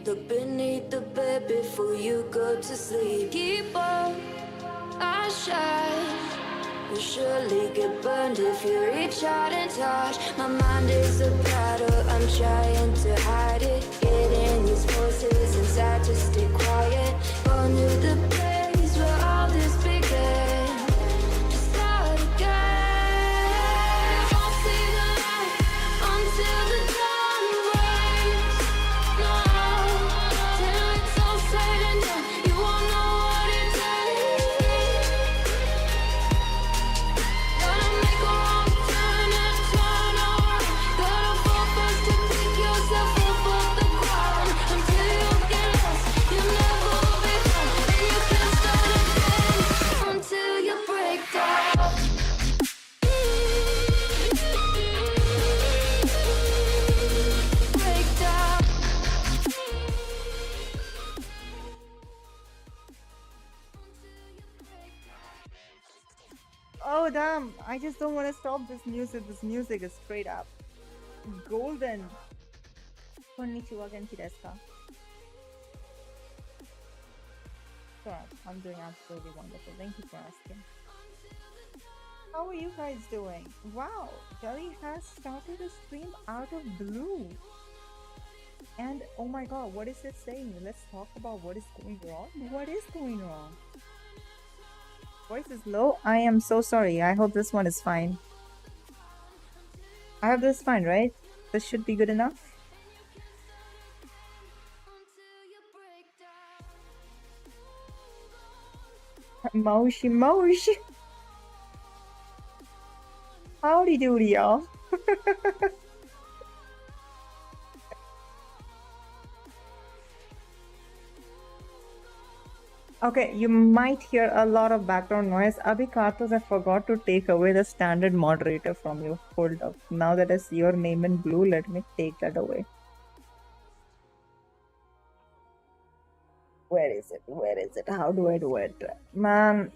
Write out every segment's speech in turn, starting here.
Look beneath the bed before you go to sleep. Keep on our shine. You'll surely get burned if you reach out and touch. My mind is a battle, I'm trying to hide it. Getting these voices inside to stay quiet. Going to the place where all this began. To start again. Won't see the light until the dawn breaks. No, till it's all said and done, you won't know what it takes. Gotta make a wrong turn and turn around. Gotta fall first to pick yourself up off the ground. Until you get lost, you'll never be found. And you can't start again until you break down. Break down. Oh damn, I just don't want to stop this music. This music is straight up golden. Konnichiwa, genki desu ka? Sure, I'm doing absolutely wonderful. Thank you for asking. How are you guys doing? Wow, Jelly has started a stream out of blue. And oh my god, what is it saying? Let's talk about what is going wrong. What is going wrong? Voice is low. I am so sorry. I hope this one is fine. I hope this is fine, right? This should be good enough. Moshi Moshi. Howdy doody, y'all. Okay, you might hear a lot of background noise. Abhi Karthos, I forgot to take away the standard moderator from you. Hold up. Now that I see your name in blue, let me take that away. Where is it? Where is it? How do I do it? Man.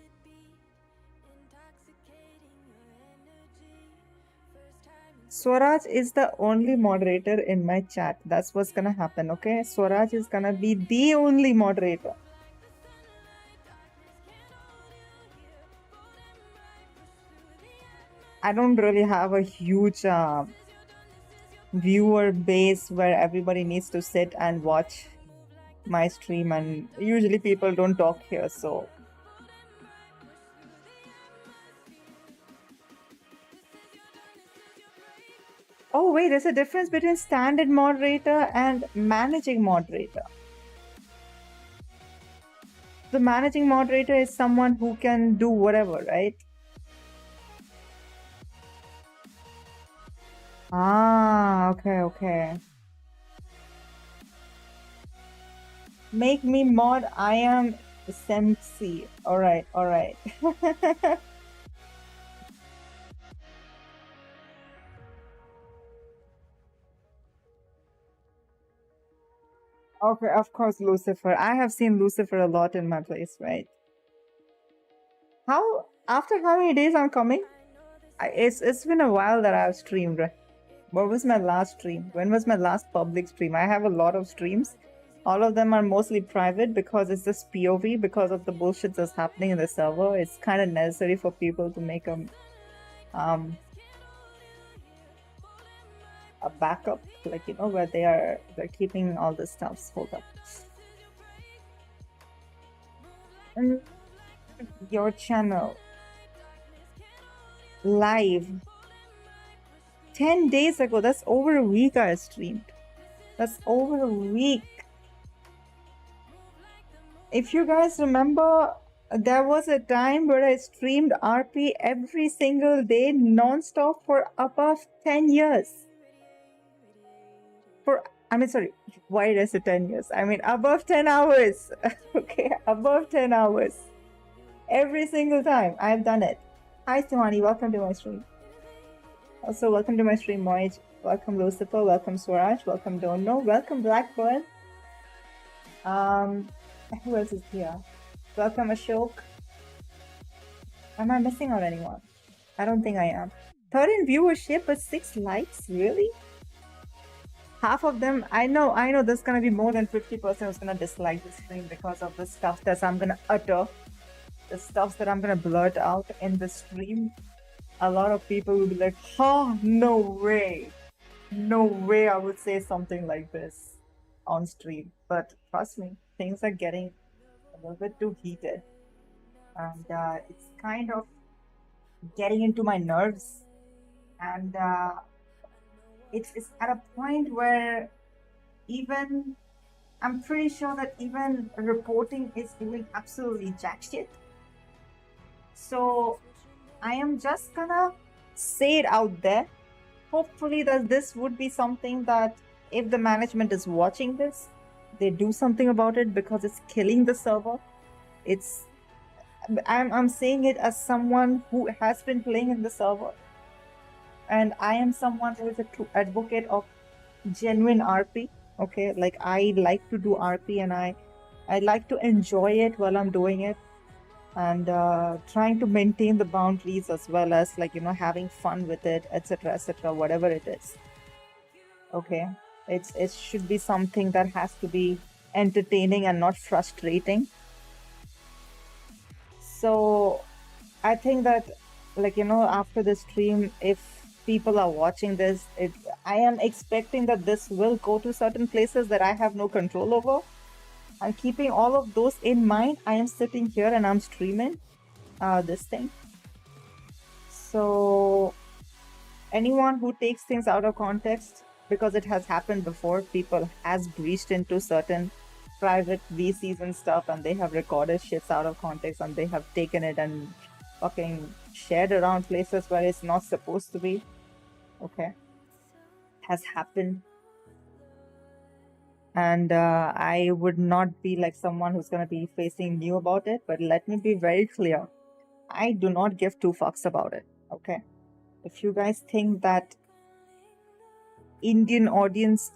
Swaraj is the only moderator in my chat. That's what's gonna happen, okay? Swaraj is gonna be the only moderator. I don't really have a huge viewer base where everybody needs to sit and watch my stream, and usually people don't talk here, so oh wait, there's a difference between standard moderator and managing moderator. The managing moderator is someone who can do whatever, right? Ah, okay. Make me mod, I am Semsi. Alright. Okay, of course, Lucifer. I have seen Lucifer a lot in my place, right? After how many days I'm coming? It's been a while that I've streamed. What was my last stream? When was my last public stream? I have a lot of streams. All of them are mostly private because it's just POV because of the bullshit that's happening in the server. It's kind of necessary for people to make a backup, like, you know, where they're keeping all this stuff. Hold up. And your channel live 10 days ago. That's over a week I streamed. That's over a week. If you guys remember, there was a time where I streamed RP every single day non-stop for above 10 years. Why did I say 10 years? I mean above 10 hours. Okay, above 10 hours. Every single time I've done it. Hi Stimani, welcome to my stream. Also, welcome to my stream, Moij. Welcome Lucifer, welcome Swaraj, welcome Don't Know, welcome Blackburn. Who else is here? Welcome Ashok. Am I missing out anyone? I don't think I am. Third in viewership but 6 likes? Really? half of them, I know there's gonna be more than 50% who's gonna dislike the stream because of the stuff that I'm gonna utter, the stuff that I'm gonna blurt out in the stream. A lot of people will be like, oh, no way I would say something like this on stream. But trust me, things are getting a little bit too heated, and it's kind of getting into my nerves, and it's at a point where even I'm pretty sure that even reporting is doing absolutely jack shit. So I am just gonna say it out there. Hopefully that this would be something that if the management is watching this, they do something about it, because it's killing the server. I'm saying it as someone who has been playing in the server, and I am someone who is a true advocate of genuine RP. Okay, like I like to do RP, and I like to enjoy it while I'm doing it, and trying to maintain the boundaries as well as, like, you know, having fun with it, etc., whatever it is. Okay, it should be something that has to be entertaining and not frustrating. So I think that, like, you know, after the stream, if people are watching this, I am expecting that this will go to certain places that I have no control over. And keeping all of those in mind, I am sitting here and I'm streaming this thing. So anyone who takes things out of context, because it has happened before, people has breached into certain private VCs and stuff, and they have recorded shits out of context, and they have taken it and fucking shared around places where it's not supposed to be. Okay, has happened. And I would not be like someone who's going to be facing new about it, but let me be very clear. I do not give two fucks about it. Okay, if you guys think that Indian audience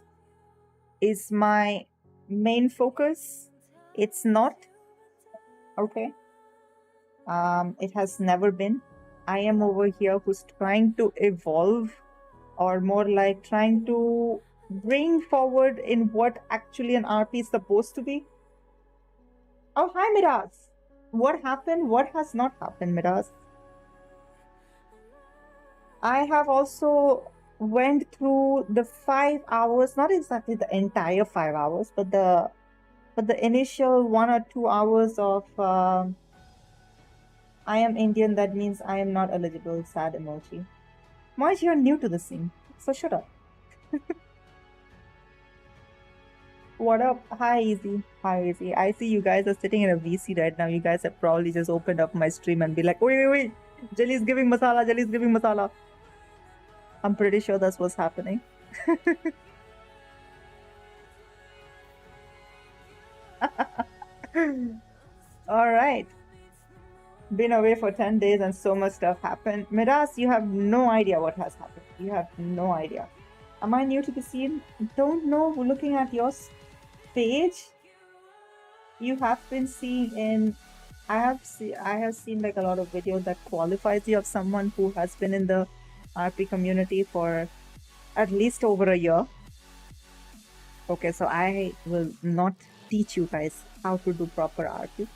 is my main focus, it's not. Okay, it has never been. I am over here who's trying to evolve, or more like trying to bring forward in what actually an RP is supposed to be. Oh, hi Miraz. What happened? What has not happened, Miraz? I have also went through the 5 hours, not exactly the entire 5 hours, but the initial 1 or 2 hours of I am Indian, that means I am not eligible, sad emoji. Moij, you're new to the scene, so shut up. What up? Hi, Easy. Hi, Easy. I see you guys are sitting in a VC right now. You guys have probably just opened up my stream and be like, wait. Jelly's giving masala. I'm pretty sure that's what's happening. Alright. Been away for 10 days and so much stuff happened. Miraz, you have no idea what has happened. You have no idea. Am I new to the scene? Don't know. Looking at your page, you have been seeing in... I have seen like a lot of videos that qualifies you of someone who has been in the RP community for at least over a year. Okay, so I will not teach you guys how to do proper RP.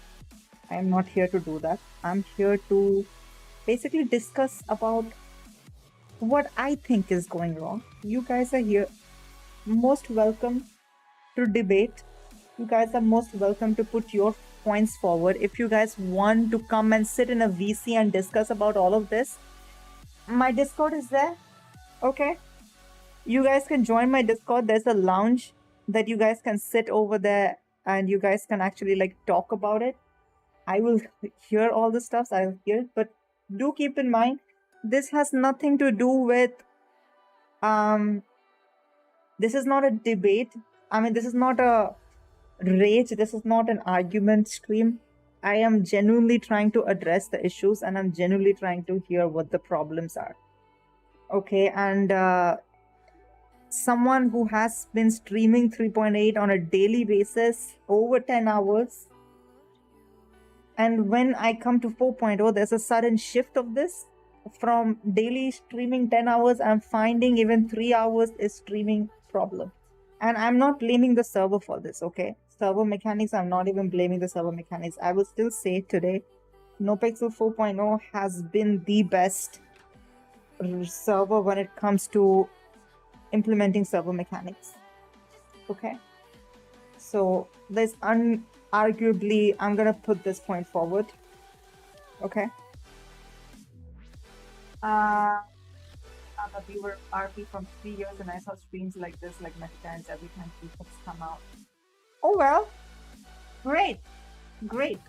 I am not here to do that. I'm here to basically discuss about what I think is going wrong. You guys are here, most welcome to debate. You guys are most welcome to put your points forward. If you guys want to come and sit in a VC and discuss about all of this, my Discord is there. Okay, you guys can join my Discord. There's a lounge that you guys can sit over there and you guys can actually like talk about it. I will hear all the stuff. I'll hear it, but do keep in mind, this has nothing to do with this is not a debate. I mean, this is not a rage. This is not an argument stream. I am genuinely trying to address the issues and I'm genuinely trying to hear what the problems are. Okay, and someone who has been streaming 3.8 on a daily basis over 10 hours, and when I come to 4.0, there's a sudden shift of this. From daily streaming 10 hours, I'm finding even 3 hours is streaming problem. And I'm not blaming the server for this, okay? Server mechanics, I'm not even blaming the server mechanics. I will still say today, NoPixel 4.0 has been the best server when it comes to implementing server mechanics, okay? So there's arguably, I'm gonna put this point forward, okay? I'm a viewer RP from 3 years and I saw streams like this like many times every time people come out. Oh well, great, great.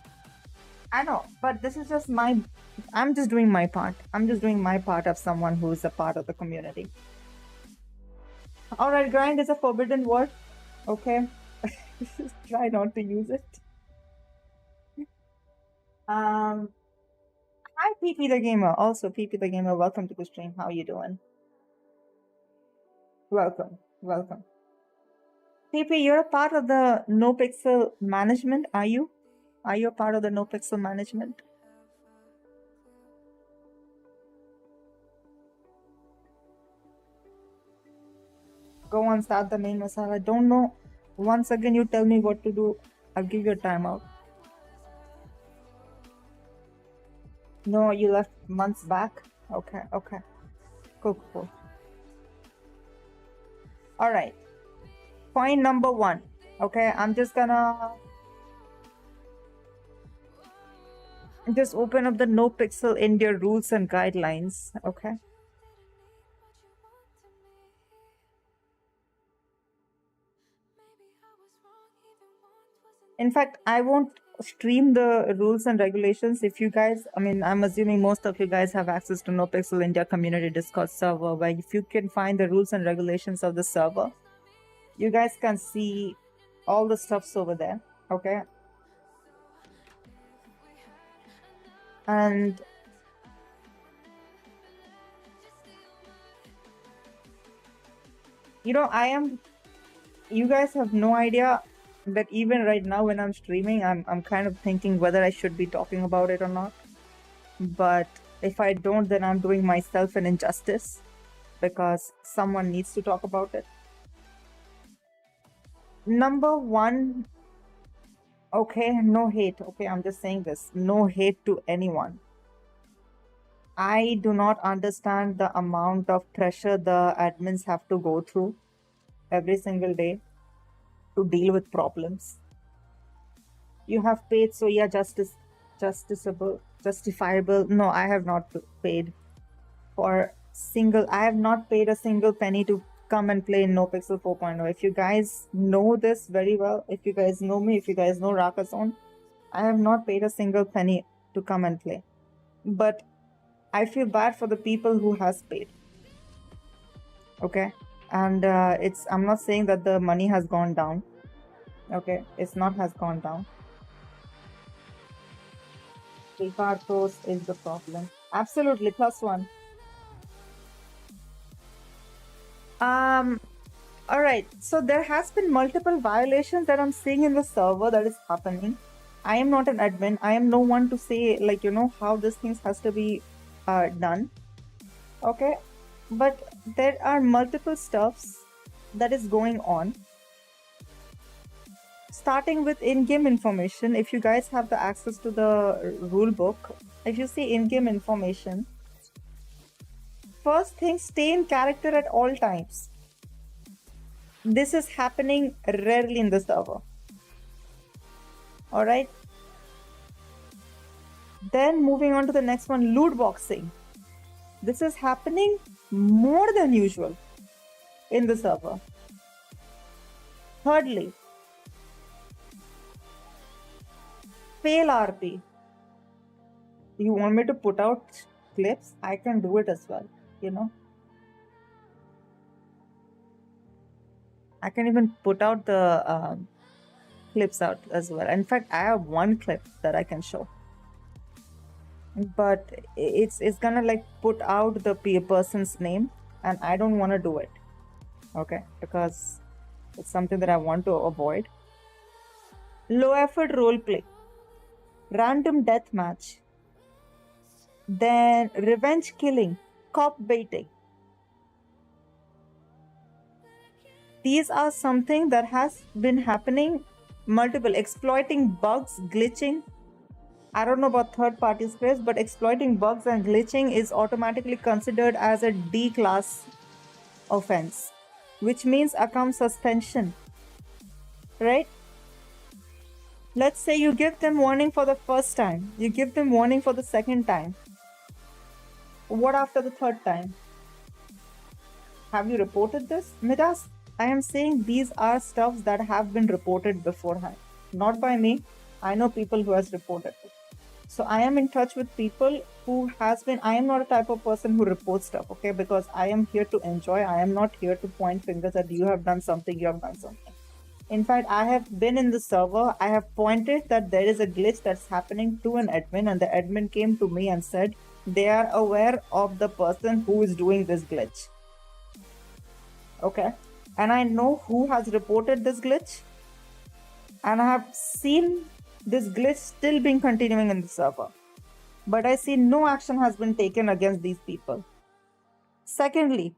I know, but this is just I'm just doing my part. I'm just doing my part of someone who is a part of the community. Alright, grind is a forbidden word. Okay. Try not to use it. Hi PP the Gamer. Also PP the Gamer, welcome to the stream. How are you doing? Welcome. Welcome. PP, you're a part of the NoPixel management, are you? Are you a part of the NoPixel management? Go on, start the main masala. I don't know. Once again, you tell me what to do. I'll give you a timeout. No, you left months back. Okay, okay. Cool. All right. Point number 1. Okay, I'm just gonna just open up the NoPixel India rules and guidelines. Okay. In fact, I won't stream the rules and regulations. If you guys, I mean, I'm assuming most of you guys have access to NoPixel India community Discord server, where if you can find the rules and regulations of the server, you guys can see all the stuffs over there. Okay. And you know, you guys have no idea that even right now when I'm streaming, I'm kind of thinking whether I should be talking about it or not. But if I don't, then I'm doing myself an injustice because someone needs to talk about it. Number 1, okay, no hate. Okay, I'm just saying this. No hate to anyone. I do not understand the amount of pressure the admins have to go through every single day to deal with problems. You have paid, so yeah, justifiable. No, I have not paid for I have not paid a single penny to come and play in NoPixel 4.0. If you guys know this very well, if you guys know me, if you guys know Rakazone, I have not paid a single penny to come and play. But I feel bad for the people who has paid. Okay, and I'm not saying that the money has gone down. Okay, it's not has gone down. Ricardos is the problem. Absolutely, +1. All right, so there has been multiple violations that I'm seeing in the server that is happening. I am not an admin. I am no one to say, like, you know, how these things has to be done. Okay, but there are multiple stuffs that is going on. Starting with in-game information, if you guys have the access to the rule book, if you see in-game information, first thing, stay in character at all times. This is happening rarely in the server. Alright. Then moving on to the next one, loot boxing. This is happening more than usual in the server. Thirdly, fail RP. You want me to put out clips? I can do it as well, you know. I can even put out the clips out as well. In fact, I have one clip that I can show. But it's gonna like put out the person's name, and I don't want to do it. Okay, because it's something that I want to avoid. Low effort roleplay, random deathmatch, then revenge killing, cop baiting. these are something that has been happening multiple, exploiting bugs, glitching. I don't know about third-party scripts, but exploiting bugs and glitching is automatically considered as a D class offense, which means account suspension, right? Let's say you give them warning for the first time, you give them warning for the second time. What after the third time? Have you reported this? Midas, I am saying these are stuffs that have been reported beforehand, not by me. I know people who has reported it. So I am in touch with people who has been, I am not a type of person who reports stuff, okay? Because I am here to enjoy. I am not here to point fingers at you have done something, you have done something. In fact, I have been in the server. I have pointed that there is a glitch that's happening to an admin, and the admin came to me and said they are aware of the person who is doing this glitch. Okay. And I know who has reported this glitch. And I have seen this glitch still being continuing in the server. But I see no action has been taken against these people. Secondly,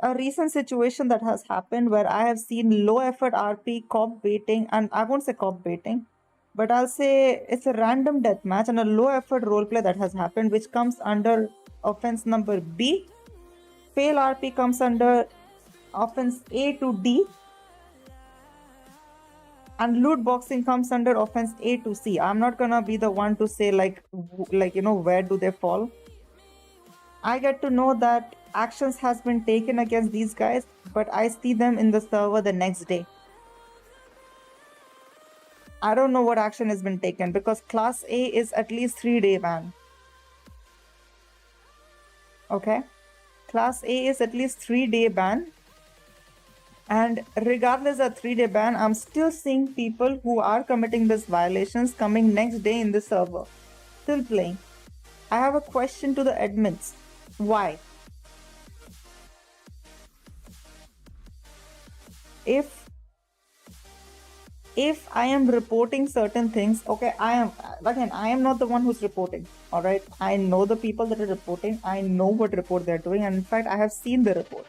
a recent situation that has happened where I have seen low effort RP, cop baiting, and I won't say cop baiting, but I'll say it's a random deathmatch and a low effort roleplay that has happened, which comes under offense number B. Fail RP comes under offense A to D. And loot boxing comes under offense A to C. I'm not gonna be the one to say like where do they fall. I get to know that actions has been taken against these guys, but I see them in the server the next day. I don't know what action has been taken because class A is at least 3-day ban. Okay, class A is at least 3-day ban. And regardless of 3-day ban, I'm still seeing people who are committing these violations coming next day in the server, still playing. I have a question to the admins. Why? If I am reporting certain things, okay, I am not the one who's reporting, all right? I know the people that are reporting. I know what report they're doing. And in fact, I have seen the report.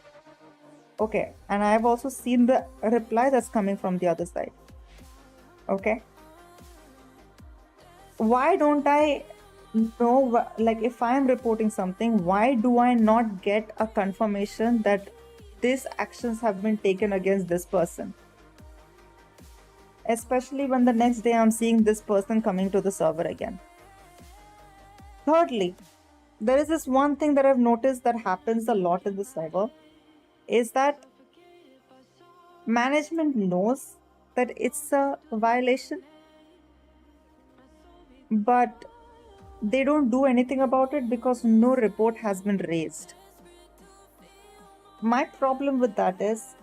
Okay, and I have also seen the reply that's coming from the other side. Okay. Why don't I know, like if I am reporting something, why do I not get a confirmation that these actions have been taken against this person? Especially when the next day I'm seeing this person coming to the server again. Thirdly, there is this one thing that I've noticed that happens a lot in the server, is that management knows that it's a violation, but they don't do anything about it because no report has been raised. My problem with that is,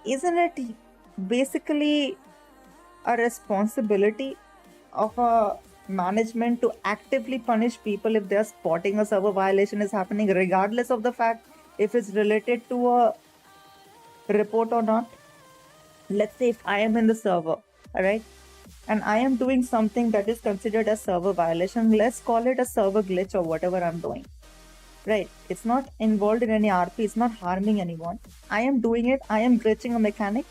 isn't it basically a responsibility of a management to actively punish people if they're spotting a server violation is happening, regardless of the fact if it's related to a report or not? Let's say if I am in the server, all right, and I am doing something that is considered a server violation, let's call it a server glitch or whatever I'm doing, right? It's not involved in any RP, it's not harming anyone. I am doing it, I am glitching a mechanic.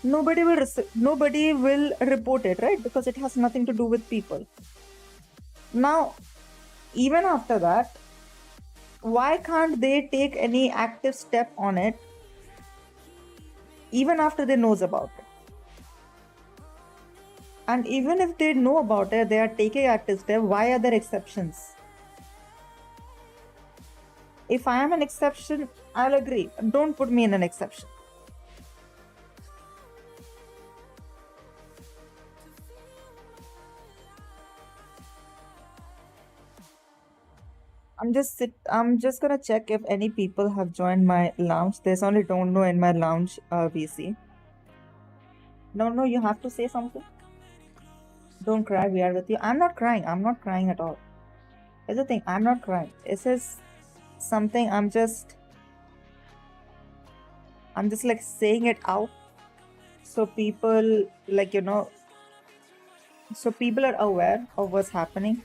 Nobody will report it, right? Because it has nothing to do with people. Now, even after that, why can't they take any active step on it even after they knows about it? And even if they know about it, they are taking active step, why are there exceptions? If I am an exception, I'll agree. Don't put me in an exception. I'm just gonna check if any people have joined my lounge. There's only don't know in my lounge VC. No, you have to say something. Don't cry, we are with you. I'm not crying. I'm not crying at all. Here's the thing, I'm not crying. This is something I'm just like saying it out so people so people are aware of what's happening.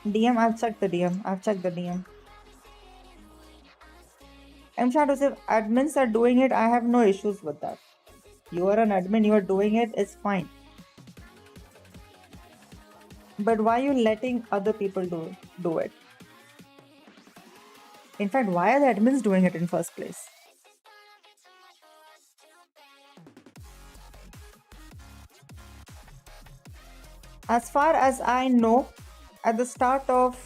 DM, I've checked the DM. I'm trying to say if admins are doing it, I have no issues with that. You are an admin, you are doing it, it's fine. But why are you letting other people do it? In fact, why are the admins doing it in first place? As far as I know, at the start of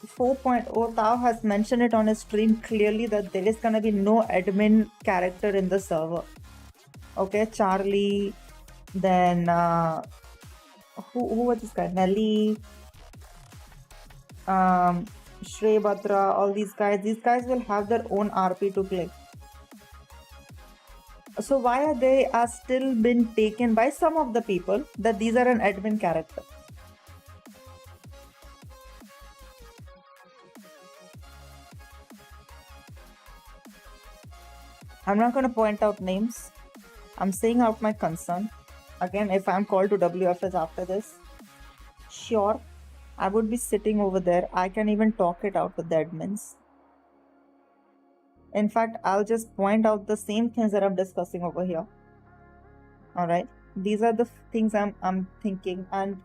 4.0, Tao has mentioned it on his stream clearly that there is going to be no admin character in the server. Okay, Charlie, then who was this guy? Nelly, Shrey Batra, all these guys will have their own RP to play. So why are they still been taken by some of the people that these are an admin character? I'm not going to point out names. I'm saying out my concern. Again, if I'm called to WFS after this, sure, I would be sitting over there. I can even talk it out with the admins. In fact, I'll just point out the same things that I'm discussing over here. All right, these are the things I'm thinking, and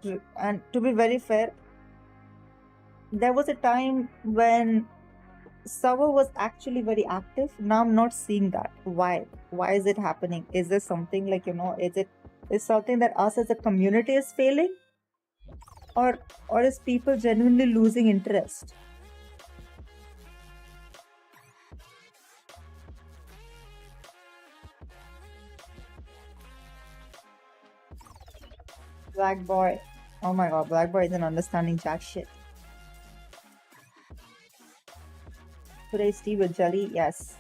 to be very fair, there was a time when server was actually very active. Now I'm not seeing that. Why is it happening? Is there something like, is something that us as a community is failing, or is people genuinely losing interest? Black boy, oh my god, Black boy isn't understanding jack shit. Today's tea with jelly, yes.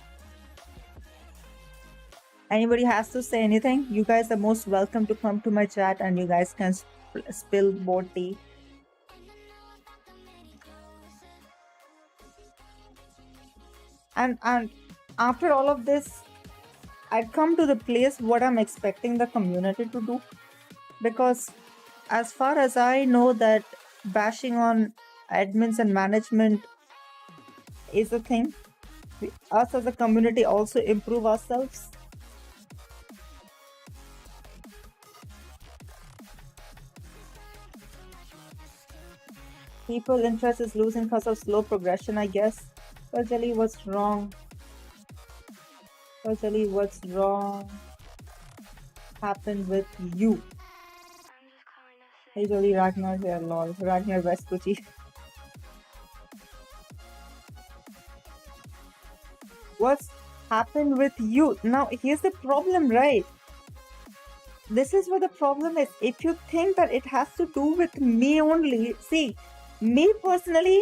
Anybody has to say anything, you guys are most welcome to come to my chat and you guys can spill more tea. And after all of this, I'd come to the place what I'm expecting the community to do, because as far as I know that bashing on admins and management is a thing. Us as a community also improve ourselves. People interest is losing because of slow progression, I guess. Well, Jelly, what's wrong? Well, Jelly, what's wrong happened with you? Hey, Jelly, Ragnar here, lol. Ragnar Vespucci. What's happened with you? Now, here's the problem, right? This is what the problem is. If you think that it has to do with me only, see, me personally,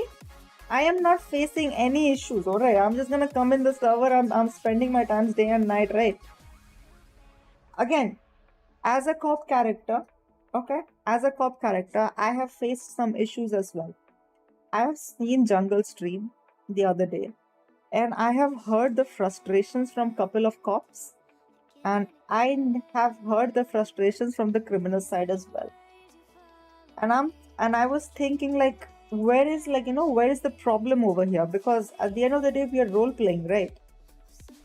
I am not facing any issues, alright? I'm just gonna come in the server, I'm spending my times day and night, right? Again, as a cop character, okay? As a cop character, I have faced some issues as well. I have seen Jungle stream the other day, and I have heard the frustrations from couple of cops, and I have heard the frustrations from the criminal side as well. And I was thinking, like, where is the problem over here? Because at the end of the day, we are role playing, right?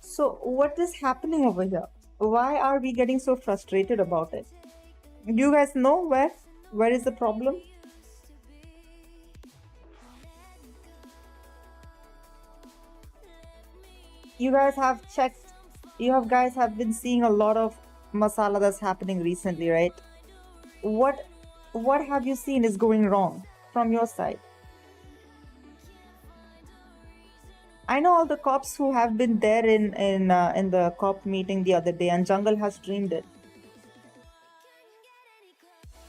So what is happening over here? Why are we getting so frustrated about it? Do you guys know where is the problem? You guys have checked, guys have been seeing a lot of masala that's happening recently, right? What have you seen is going wrong from your side? I know all the cops who have been there in the cop meeting the other day, and Jungle has streamed it.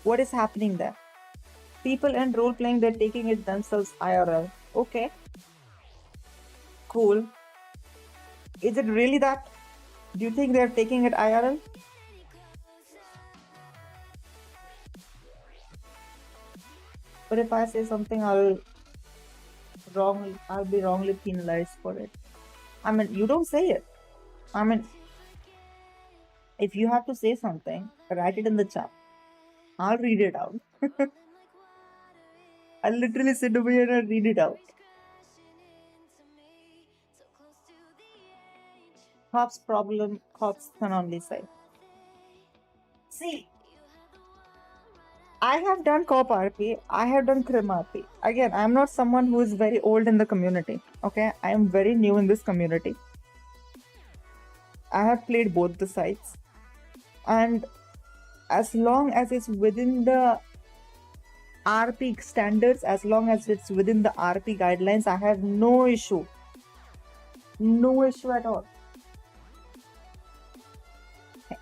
What is happening there? People in role playing, they're taking it themselves IRL. Okay, cool. Is it really that? Do you think they're taking it IRL? But if I say something, I'll be wrongly penalized for it. I mean, you don't say it. I mean, if you have to say something, write it in the chat. I'll read it out. I'll literally sit over here and read it out. Cops problem, cops can only say. See, I have done cop RP, I have done crim RP. Again, I'm not someone who is very old in the community. Okay, I am very new in this community. I have played both the sides, and as long as it's within the RP standards, as long as it's within the RP guidelines, I have no issue. No issue at all.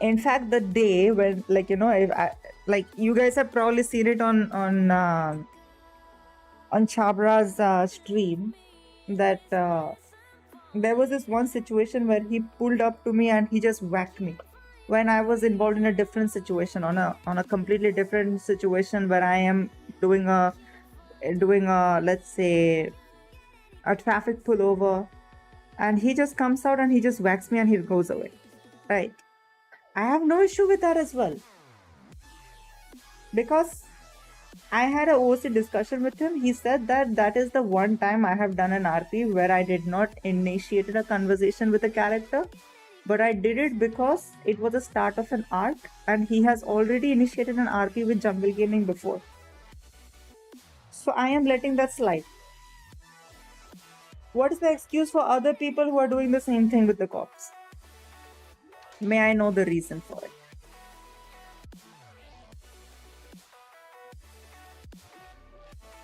In fact, the day when, like, you know, if I, like, you guys have probably seen it on Chabra's stream, that there was this one situation where he pulled up to me and he just whacked me when I was involved in a different situation, on a completely different situation, where I am doing a let's say a traffic pullover, and he just comes out and he just whacks me and he goes away. Right? I have no issue with that as well, because I had an OC discussion with him. He said that that is the one time I have done an RP where I did not initiate a conversation with a character, but I did it because it was the start of an arc, and he has already initiated an RP with Jungle Gaming before. So I am letting that slide. What is the excuse for other people who are doing the same thing with the cops? May I know the reason for it?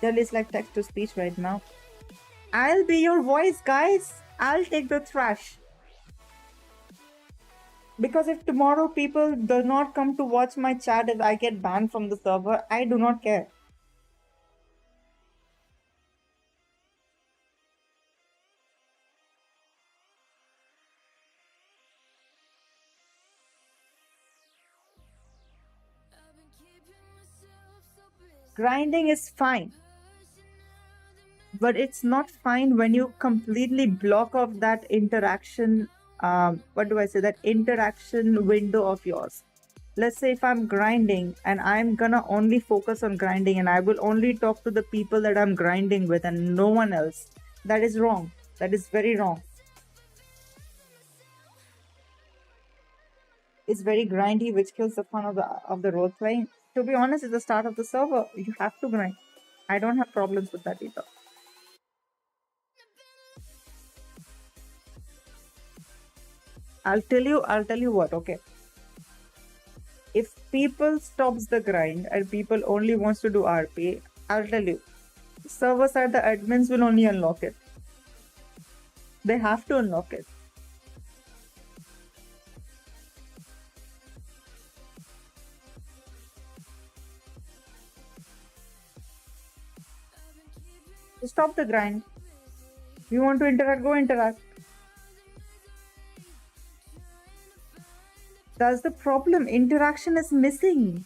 There is like text to speech right now. I'll be your voice, guys. I'll take the trash. Because if tomorrow people do not come to watch my chat if I get banned from the server, I do not care. Grinding is fine, but it's not fine when you completely block off that interaction. That interaction window of yours. Let's say if I'm grinding and I'm gonna only focus on grinding and I will only talk to the people that I'm grinding with and no one else. That is wrong. That is very wrong. It's very grindy, which kills the fun of the role playing. To be honest, at the start of the server, you have to grind. I don't have problems with that either. I'll tell you what, okay. If people stops the grind and people only wants to do RP, I'll tell you, server side, the admins will only unlock it. They have to unlock it. Stop the grind. You want to interact, go interact. That's the problem. Interaction is missing.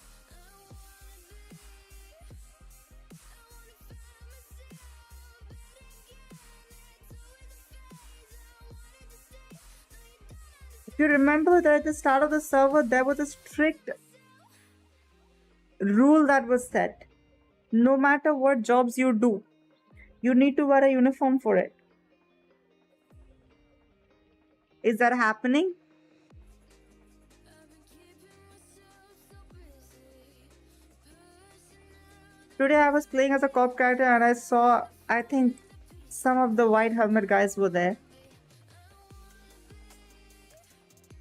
If you remember that at the start of the server, there was a strict rule that was set. No matter what jobs you do, you need to wear a uniform for it. Is that happening? Today I was playing as a cop character and I saw, I think, some of the white helmet guys were there.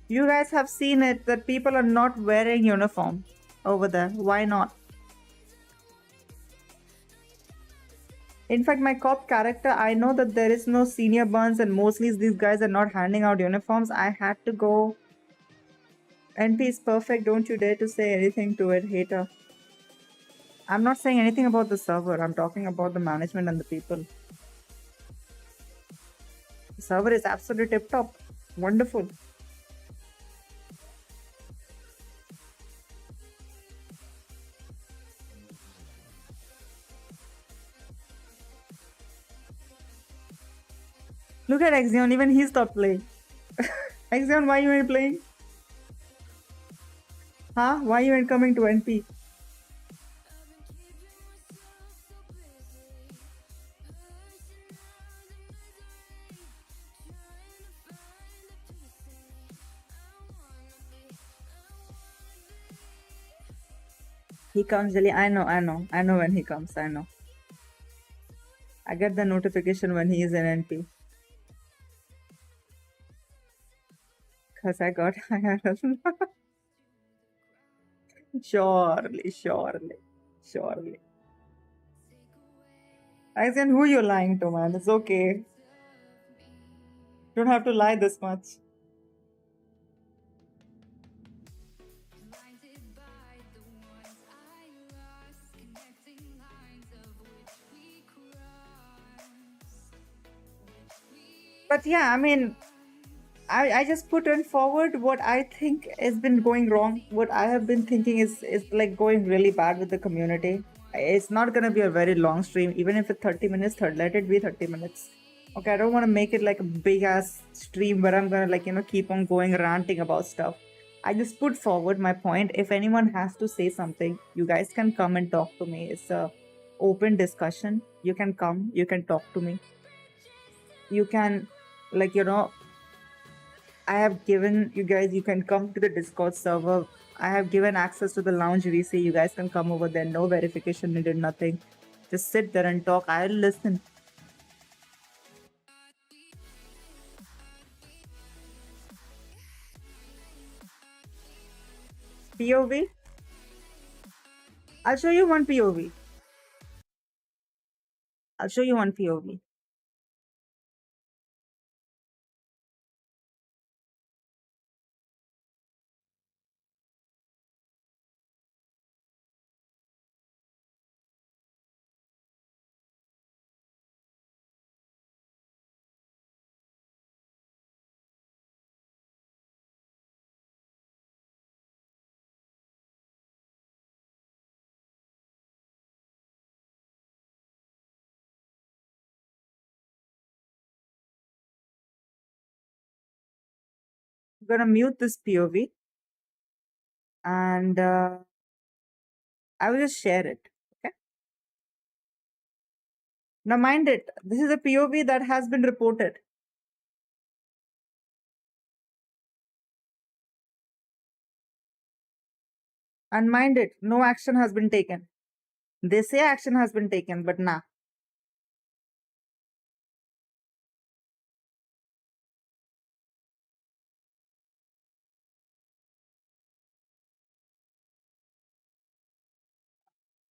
You guys have seen it that people are not wearing uniform over there. Why not? In fact, my cop character, I know that there is no senior burns and mostly these guys are not handing out uniforms. I had to go. NP is perfect. Don't you dare to say anything to it, hater. I'm not saying anything about the server. I'm talking about the management and the people. The server is absolutely tip-top. Wonderful. Look at Axion, even he stopped playing. Axion, why you ain't playing? Huh? Why you ain't coming to NP? He comes daily. I know when he comes. I know. I get the notification when he is in NP. Because I got IRL. Surely. Ryzen, who you lying to, man? It's okay. Don't have to lie this much. But yeah, I mean, I just put on forward what I think has been going wrong. What I have been thinking is like going really bad with the community. It's not gonna be a very long stream, even if it's 30 minutes. Let it be 30 minutes. Okay, I don't want to make it like a big ass stream where I'm gonna like keep on going ranting about stuff. I just put forward my point. If anyone has to say something, you guys can come and talk to me. It's a open discussion. You can come. You can talk to me. You can like I have given you guys, you can come to the Discord server. I have given access to the lounge VC. You guys can come over there. No verification needed, nothing. Just sit there and talk. I'll listen. POV? I'll show you one POV. I'll show you one POV. I'm gonna mute this POV and I will just share it. Okay. Now mind it, this is a POV that has been reported. And mind it, no action has been taken. They say action has been taken, but nah.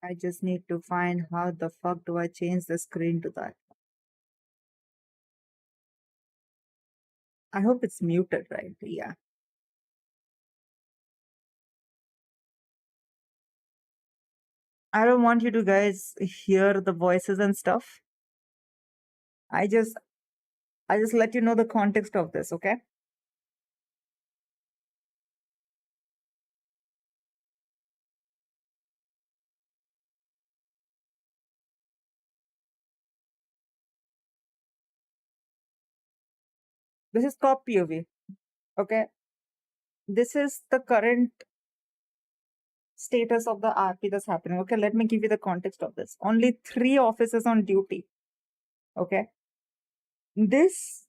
I just need to find how the fuck do I change the screen to that. I hope it's muted, right? Yeah. I don't want you to guys hear the voices and stuff. I just let you know the context of this, okay? This is cop POV, okay? This is the current status of the RP that's happening. Okay, let me give you the context of this. Only 3 officers on duty. Okay. This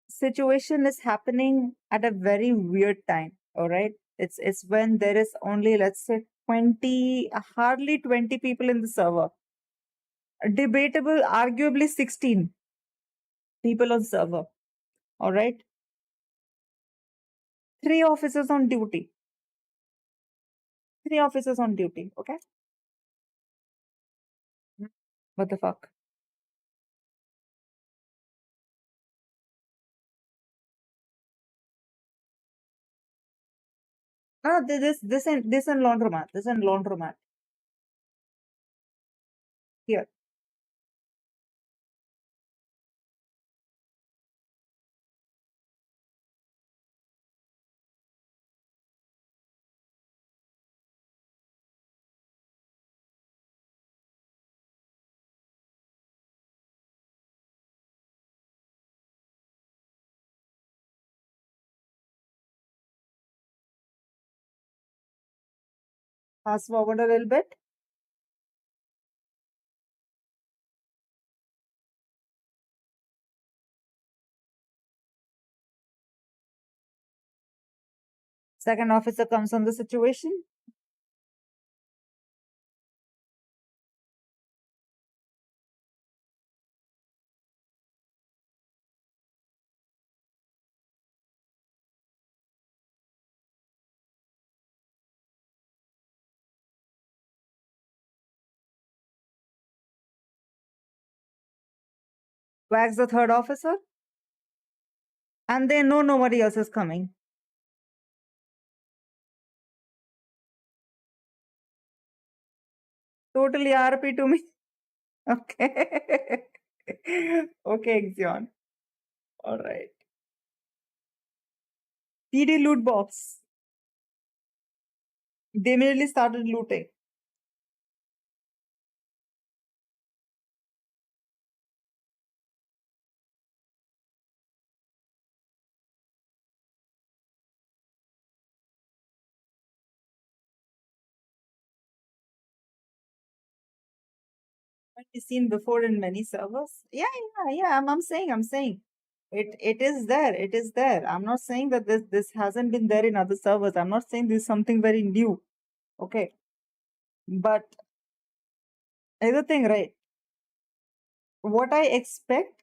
situation is happening at a very weird time. All right. It's when there is only, let's say, 20, hardly 20 people in the server. Debatable, arguably 16 people on server. All right. 3 officers on duty. 3 officers on duty. Okay. What the fuck? No, this in laundromat. This in laundromat. Here. Fast forward a little bit. Second officer comes on the situation. Wax the third officer. And they know nobody else is coming. Totally RP to me. Okay. Okay, Xion. All right. PD loot box. They immediately started looting. Be seen before in many servers. Yeah. I'm saying. It is there. It is there. I'm not saying that this hasn't been there in other servers. I'm not saying this is something very new. Okay. But other thing, right? What I expect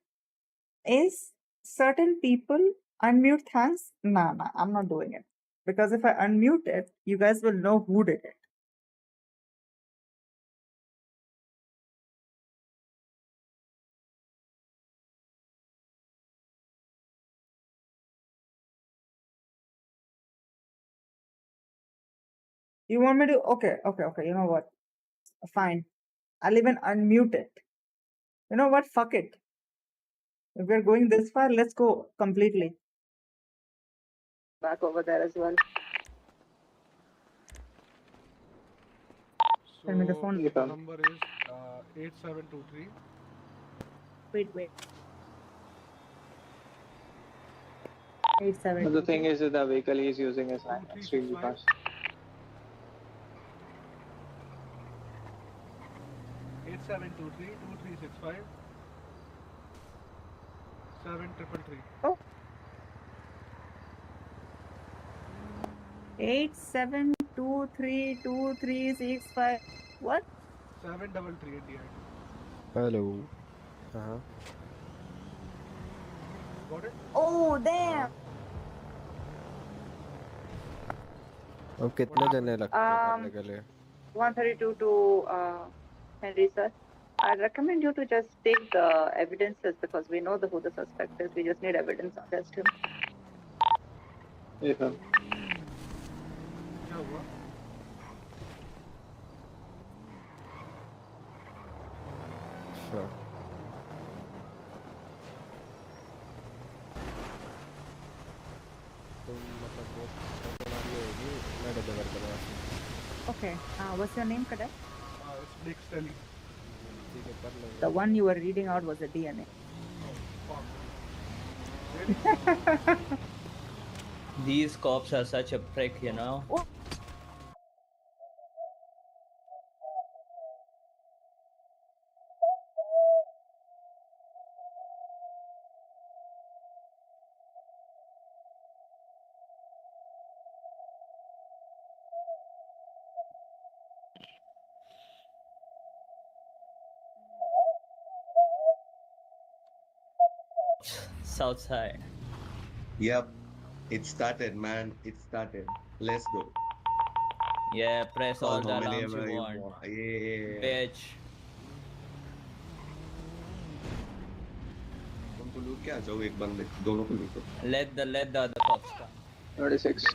is certain people unmute thanks. Nah, I'm not doing it. Because if I unmute it, you guys will know who did it. You want me to? Okay. You know what? Fine. I'll even unmute it. You know what? Fuck it. If we're going this far, let's go completely. Back over there as well. So Tell me the phone. the number is 8723. Wait. 87. But the thing is that the vehicle he is using is extremely 2365. fast. 8723 2365 7333. Oh. 87232365. What? 733 at the end. Hello. Got it? Oh, damn. अब कितने जने लगते हैं करने के लिए 132 to Henry, sir. I recommend you to just take the evidences because we know who the suspect is. We just need evidence against him. Yes, sir. क्या हुआ? Sure. तुम मतलब वो तुम्हारी होगी मैं डिलीवर करवा Okay. What's your name, Kadak? It's Nick Stelly. ठीक है कर लेंगे The one you were reading out was a DNA. Fuck. Really? These cops are such a prick, you know. Oh. Southside. Yep, it started, man. It started. Let's go. Yeah, press all the how many alarms ever you you want. want. Yeah. Bitch. तुमको लूट क्या जाओ एक बंदे दोनों को लूटो. Let the other cops come. 36.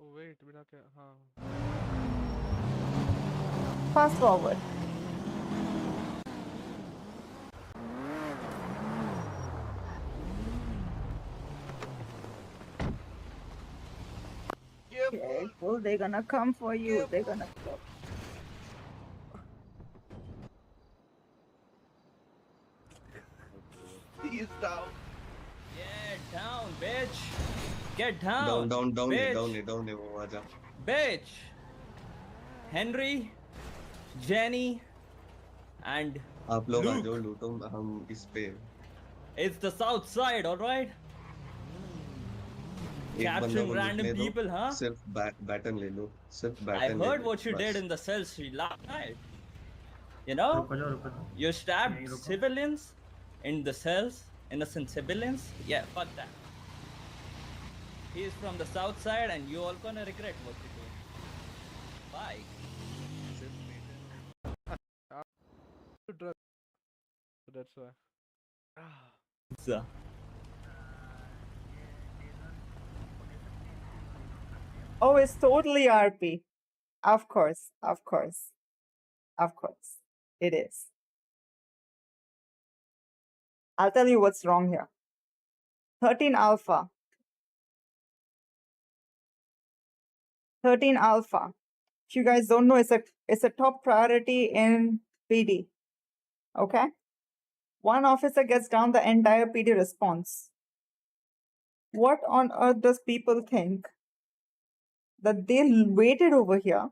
Oh wait, बिना क्या? हाँ. Fast forward. Careful, they're gonna come for you. They're gonna come. He is down. Yeah, down, bitch. Get down. Down bitch. down वो आजा. Bitch. Henry, Jenny, and आप लोग आ Luke. जाओ लूटो हम इस पे. It's the south side, alright? एक बंदा Capturing को random लूटने दो. people, huh? सिर्फ बैटन ले लो. सिर्फ I बैटन ले heard लो. what you बस. did in the cells last night. You know? You stabbed civilians In the cells, innocent civilians, yeah, fuck that. He is from the south side and you all gonna regret what you do. Bye. To drug. So that's why. Ah. So, Oh, it's totally RP. Of course, of course, of course. It is. I'll tell you what's wrong here. 13 alpha. 13 alpha. If you guys don't know, it's a top priority in PD. Okay? One officer gets down, the entire PD response. What on earth does people think that they waited over here?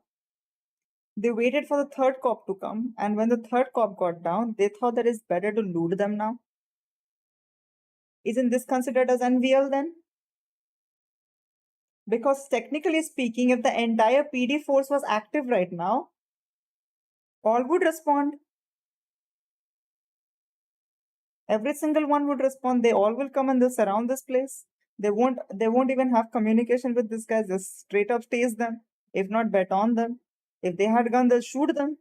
They waited for the third cop to come, and when the third cop got down, they thought that it's better to loot them now. Isn't this considered as NVL then? Because technically speaking, if the entire PD force was active right now, all would respond. Every single one would respond. They all will come and they'll surround this place. They won't even have communication with this guy. Just straight up chase them. If not, bet on them. If they had gun, they'll shoot them.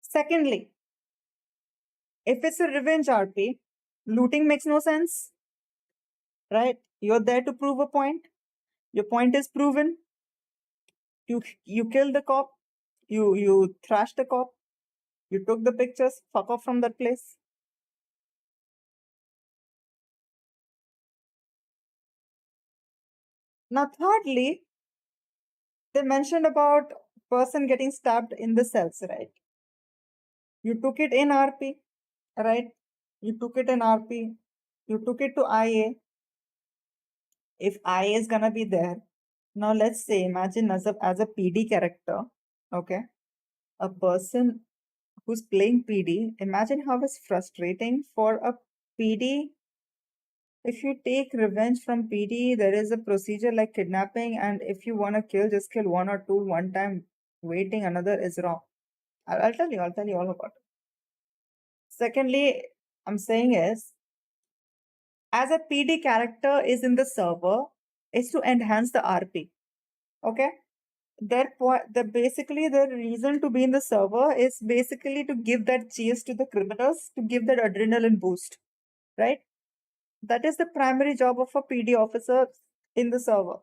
Secondly, if it's a revenge RP, looting makes no sense. Right? You're there to prove a point. Your point is proven. You killed the cop. You thrashed the cop. You took the pictures. Fuck off from that place. Now, thirdly, they mentioned about person getting stabbed in the cells, right? You took it in RP, right? You took it in RP. You took it to IA. If IA is gonna be there, now let's say, imagine as a PD character, okay? A person who's playing PD, imagine how it's frustrating for a PD. If you take revenge from PD, there is a procedure like kidnapping, and if you want to kill, just kill one or two one time. Waiting another is wrong. I'll tell you all about it. Secondly, I'm saying is, as a PD character is in the server, is to enhance the RP. Okay? Basically the reason to be in the server is basically to give that chase to the criminals, to give that adrenaline boost. Right? That is the primary job of a PD officer in the server.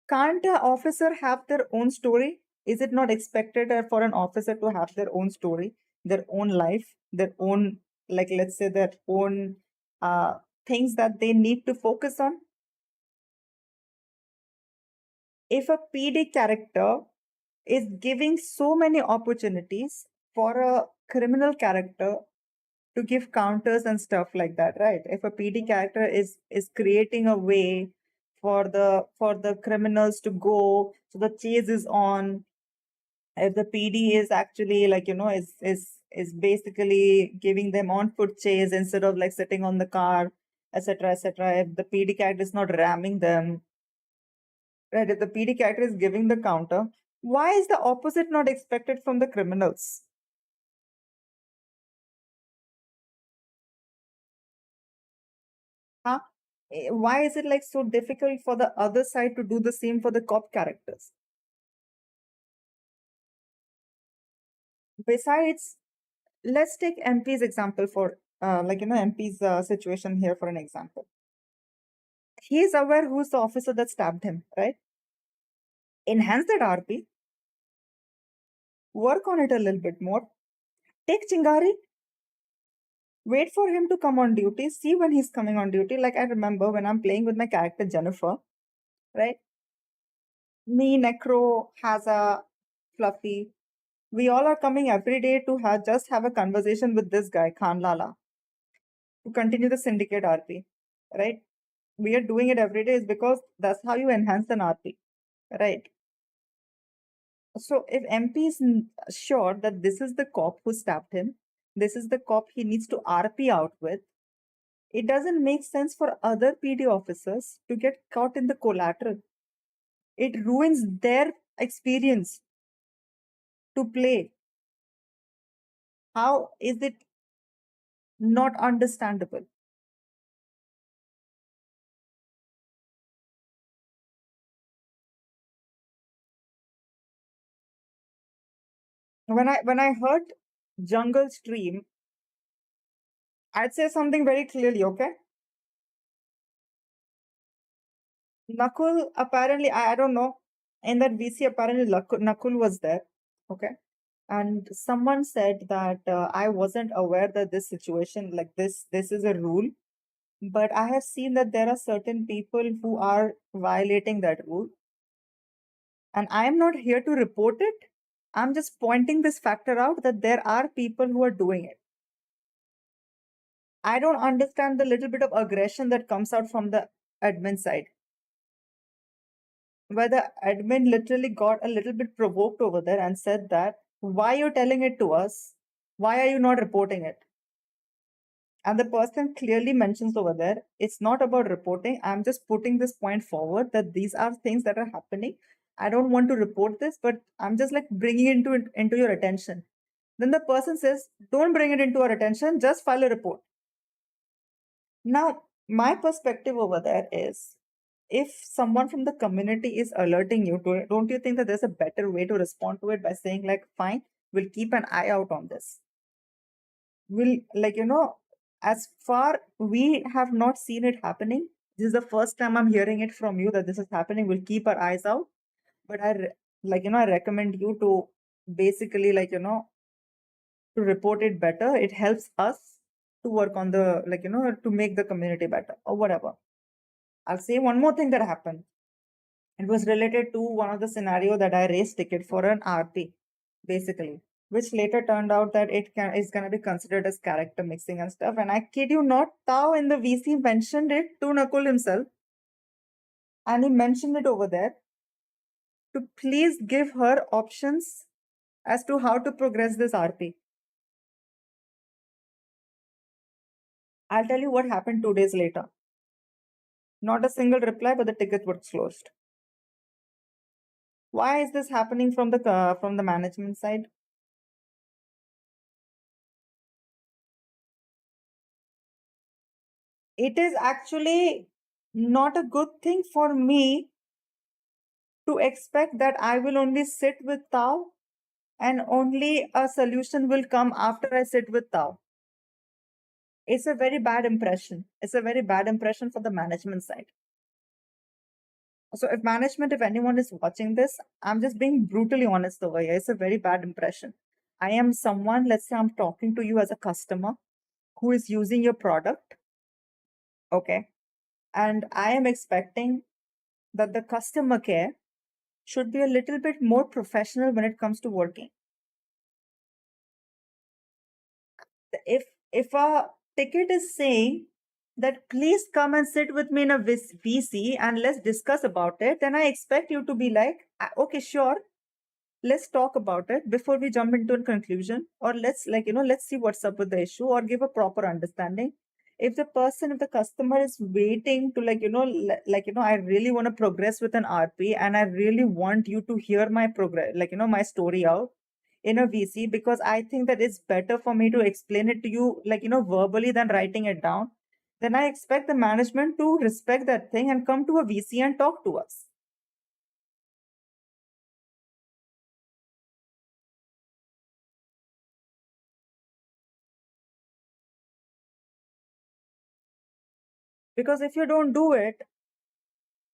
Can't an officer have their own story? Is it not expected for an officer to have their own story, their own life, their own, like, let's say, their own things that they need to focus on? If a PD character is giving so many opportunities for a criminal character to give counters and stuff like that, right? If a PD character is creating a way for the criminals to go, so the chase is on. If the PD is actually is basically giving them on foot chase instead of like sitting on the car, etc., etc. If the PD character is not ramming them, right? If the PD character is giving the counter, why is the opposite not expected from the criminals? Huh? Why is it like so difficult for the other side to do the same for the cop characters? Besides, let's take MP's example for MP's situation here for an example. He is aware who's the officer that stabbed him, right? Enhance that RP, work on it a little bit more, take Chingari, wait for him to come on duty, see when he's coming on duty. Like I remember when I'm playing with my character Jennifer, right? Me, Necro, Haza, Fluffy, we all are coming every day to just have a conversation with this guy, Khan Lala, to continue the syndicate RP, right? We are doing it every day is because that's how you enhance an RP, right? So if MP is sure that this is the cop who stabbed him, This is the cop he needs to RP out with. It doesn't make sense for other PD officers to get caught in the collateral. It ruins their experience to play. How is it not understandable? When I heard Jungle stream, I'd say something very clearly, okay? Nakul apparently, I don't know, in that VC apparently Nakul was there, okay? And someone said that I wasn't aware that this situation, like this is a rule. But I have seen that there are certain people who are violating that rule. And I am not here to report it. I'm just pointing this factor out that there are people who are doing it. I don't understand the little bit of aggression that comes out from the admin side, where the admin literally got a little bit provoked over there and said that, why are you telling it to us? Why are you not reporting it? And the person clearly mentions over there, it's not about reporting. I'm just putting this point forward that these are things that are happening. I don't want to report this, but I'm just like bringing it into your attention. Then the person says, don't bring it into our attention, just file a report. Now, my perspective over there is, if someone from the community is alerting you to it, don't you think that there's a better way to respond to it by saying like, fine, we'll keep an eye out on this. We'll, like, as far we have not seen it happening, this is the first time I'm hearing it from you that this is happening. We'll keep our eyes out. But I recommend you to basically, to report it better. It helps us to work on the, to make the community better or whatever. I'll say one more thing that happened. It was related to one of the scenario that I raised ticket for an RP, basically, which later turned out that is going to be considered as character mixing and stuff. And I kid you not, Tao in the VC mentioned it to Nakul himself. And he mentioned it over there to please give her options as to how to progress this RP. I'll tell you what happened 2 days later. Not a single reply, but the ticket was closed. Why is this happening from the management side? It is actually not a good thing for me to expect that I will only sit with Tao and only a solution will come after I sit with Tao. It's a very bad impression. It's a very bad impression for the management side. So if anyone is watching this, I'm just being brutally honest over here. It's a very bad impression. I am someone, let's say I'm talking to you as a customer who is using your product. Okay. And I am expecting that the customer care should be a little bit more professional when it comes to working. If a ticket is saying that please come and sit with me in a VC and let's discuss about it, then I expect you to be like, okay, sure, let's talk about it before we jump into a conclusion, or let's see what's up with the issue, or give a proper understanding. If the customer is waiting to I really want to progress with an RP and I really want you to hear my progress, my story out in a VC, because I think that it's better for me to explain it to you, verbally than writing it down, then I expect the management to respect that thing and come to a VC and talk to us. Because if you don't do it,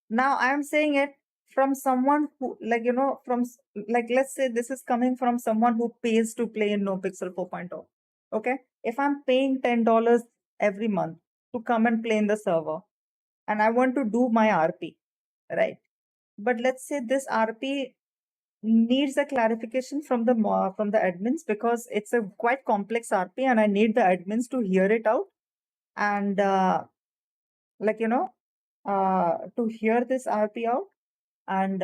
now I'm saying it from someone who, let's say this is coming from someone who pays to play in NoPixel 4.0. Okay. If I'm paying $10 every month to come and play in the server and I want to do my RP, right? But let's say this RP needs a clarification from the admins, because it's a quite complex RP and I need the admins to hear it out and to hear this RP out and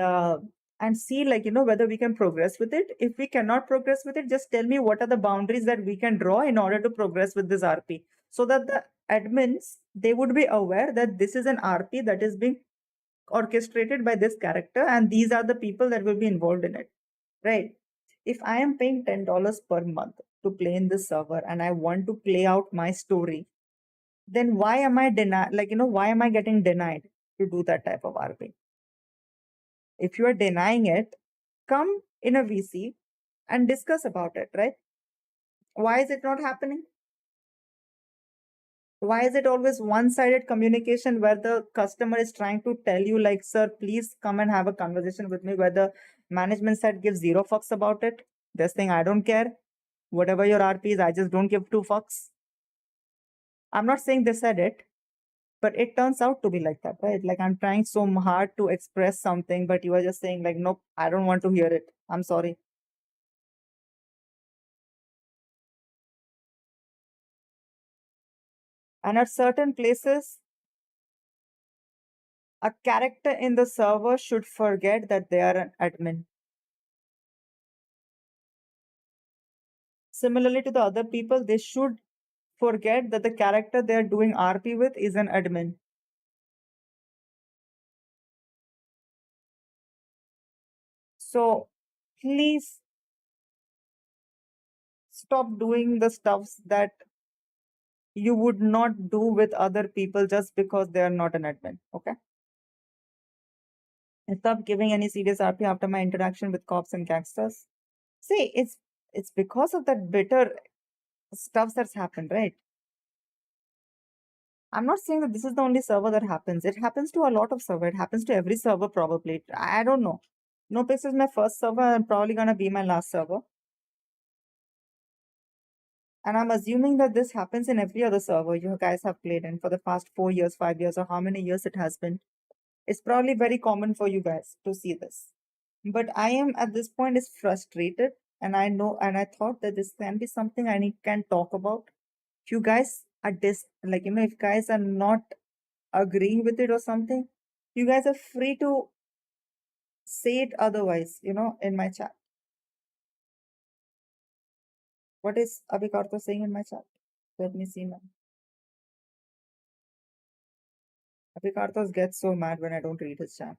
and see, like, whether we can progress with it. If we cannot progress with it, just tell me what are the boundaries that we can draw in order to progress with this RP, so that the admins, they would be aware that this is an RP that is being orchestrated by this character, and these are the people that will be involved in it, right? If I am paying $10 per month to play in this server and I want to play out my story, then why am I denied? Like, why am I getting denied to do that type of RP? If you are denying it, come in a VC and discuss about it, right? Why is it not happening? Why is it always one-sided communication where the customer is trying to tell you, like, sir, please come and have a conversation with me, where the management side gives zero fucks about it? They're saying, I don't care. Whatever your RP is, I just don't give two fucks. I'm not saying they said it, but it turns out to be like that, right? Like, I'm trying so hard to express something, but you are just saying, like, nope, I don't want to hear it. I'm sorry. And at certain places, a character in the server should forget that they are an admin. Similarly to the other people, they should forget that the character they're doing RP with is an admin. So please stop doing the stuffs that you would not do with other people just because they are not an admin, okay? And stop giving any serious RP after my interaction with cops and gangsters. See, it's because of that bitter stuff that's happened, right? I'm not saying that this is the only server that happens. It happens to a lot of server. It happens to every server probably. I don't know. NoPix is my first server and probably gonna be my last server. And I'm assuming that this happens in every other server you guys have played in for the past 4 years, 5 years, or how many years it has been. It's probably very common for you guys to see this. But I am at this point is frustrated, and I know, and I thought that this can be something can talk about. If you guys are if guys are not agreeing with it or something, you guys are free to say it otherwise, in my chat. What is Abikarto saying in my chat? Let me see now. Abikartos gets so mad when I don't read his chat.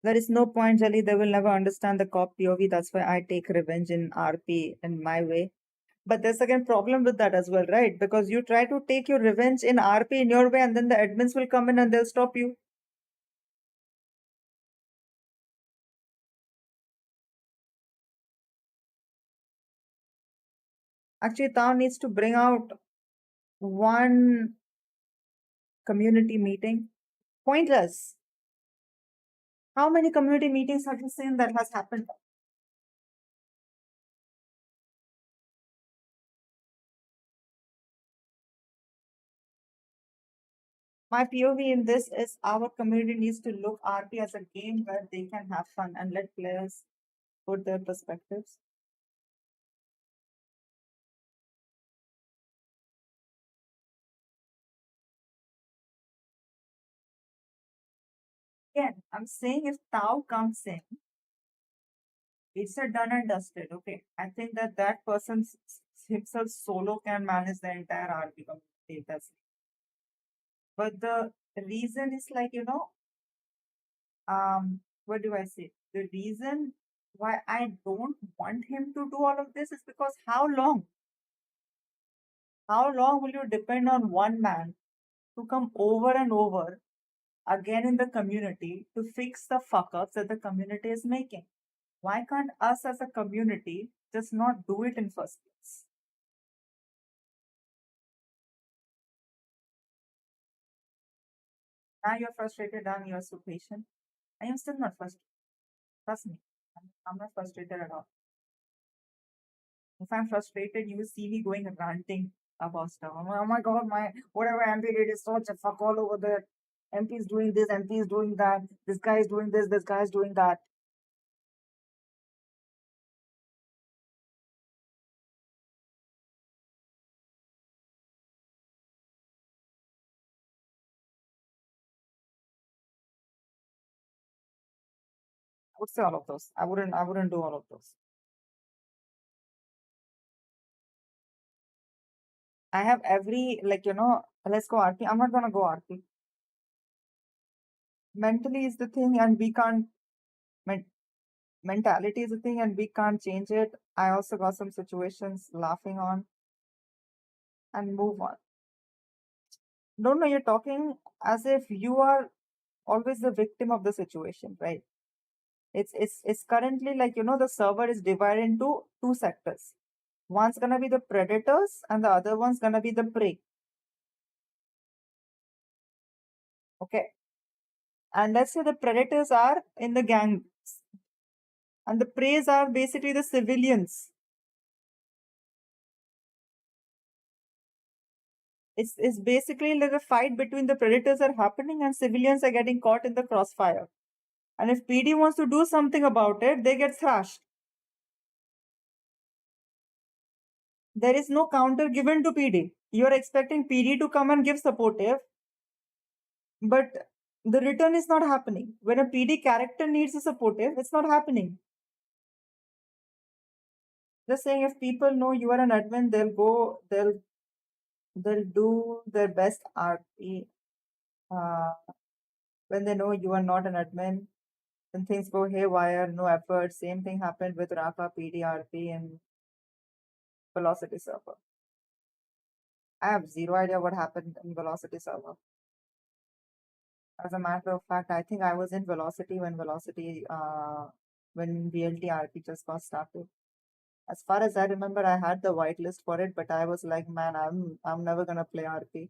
There is no point, Jelly. They will never understand the cop POV. That's why I take revenge in RP in my way. But there's again problem with that as well, right? Because you try to take your revenge in RP in your way, and then the admins will come in and they'll stop you. Actually, Tao needs to bring out one community meeting. Pointless. How many community meetings have you seen that has happened? My POV in this is our community needs to look RP as a game where they can have fun and let players put their perspectives. Again, I'm saying if Tao comes in, it's a done and dusted. Okay, I think that person himself solo can manage the entire RP community. But the reason is like, what do I say? The reason why I don't want him to do all of this is because how long? How long will you depend on one man to come over and over again in the community to fix the fuck ups that the community is making? Why can't us as a community just not do it in first place? Now you're frustrated and you're so patient. I am still not frustrated. Trust me, I'm not frustrated at all. If I'm frustrated, you will see me going ranting about stuff. Oh my god, my whatever MP did is such a fuck all over there. MP is doing this, MP is doing that, this guy is doing this guy is doing that. would say all of those. I wouldn't do all of those. I have every, like, let's go RP. I'm not gonna go RP. Mentally is the thing, and we can't. Mentality is the thing, and we can't change it. I also got some situations laughing on, and move on. Don't know. You're talking as if you are always the victim of the situation, right? It's currently like, the server is divided into two sectors. One's gonna be the predators, and the other one's gonna be the prey. Okay. And let's say the predators are in the gangs, and the preys are basically the civilians. It's basically like a fight between the predators are happening, and civilians are getting caught in the crossfire. And if PD wants to do something about it, they get thrashed. There is no counter given to PD. You're expecting PD to come and give supportive, but the return is not happening. When a PD character needs a supportive, it's not happening. Just saying, if people know you are an admin, they'll do their best RP. When they know you are not an admin, then things go haywire, no effort. Same thing happened with Rafa, PD, RP, and Velocity server. I have zero idea what happened in Velocity server. As a matter of fact, I think I was in Velocity when VLT RP just got started. As far as I remember, I had the whitelist for it, but I was like, man, I'm never gonna play RP.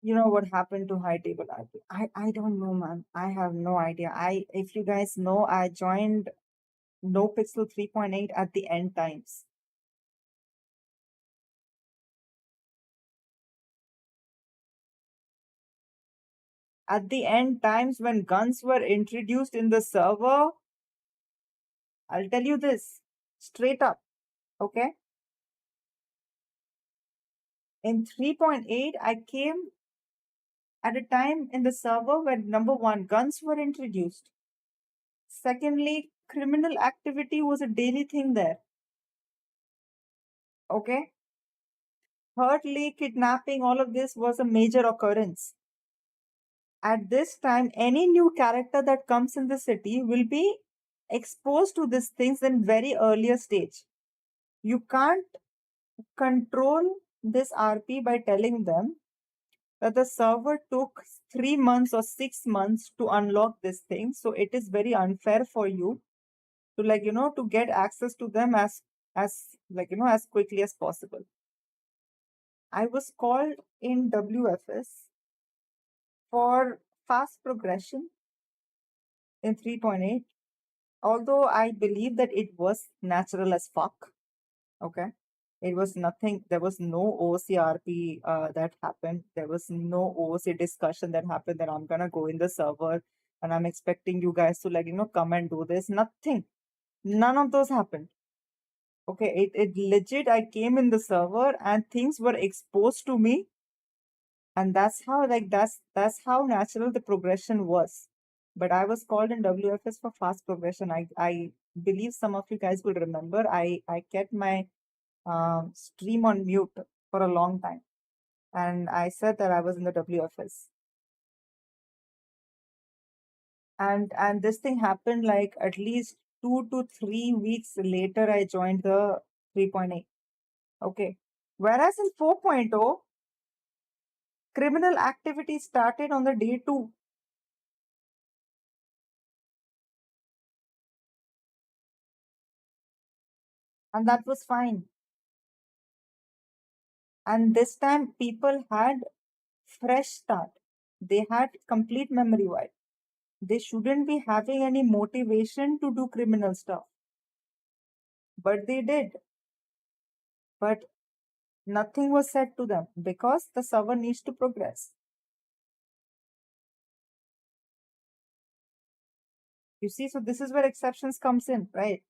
You know what happened to high table RP? I don't know, man. I have no idea. If you guys know, I joined No Pixel 3.8 at the end times. At the end times when guns were introduced in the server, I'll tell you this straight up, okay? In 3.8, I came at a time in the server where number one, guns were introduced. Secondly, criminal activity was a daily thing there. Okay? Thirdly, kidnapping, all of this was a major occurrence. At this time, any new character that comes in the city will be exposed to these things in very earlier stage. You can't control this RP by telling them that the server took 3 months or 6 months to unlock this thing. So it is very unfair for you to to get access to them as quickly as possible. I was called in WFS for fast progression in 3.8, although I believe that it was natural as fuck. Okay. It was nothing. There was no OCRP that happened. There was no OC discussion that happened that I'm gonna go in the server and I'm expecting you guys to come and do this. Nothing. None of those happened. Okay, it legit, I came in the server and things were exposed to me, and that's how natural the progression was. But I was called in WFS for fast progression. I believe some of you guys will remember. I kept my stream on mute for a long time, and I said that I was in the WFS. And this thing happened like at least 2 to 3 weeks later. I joined the 3.8. Okay. Whereas in 4.0, criminal activity started on the day 2. And that was fine. And this time people had fresh start. They had complete memory wipe. They shouldn't be having any motivation to do criminal stuff. But they did. But nothing was said to them because the server needs to progress. You see, so this is where exceptions comes in, right?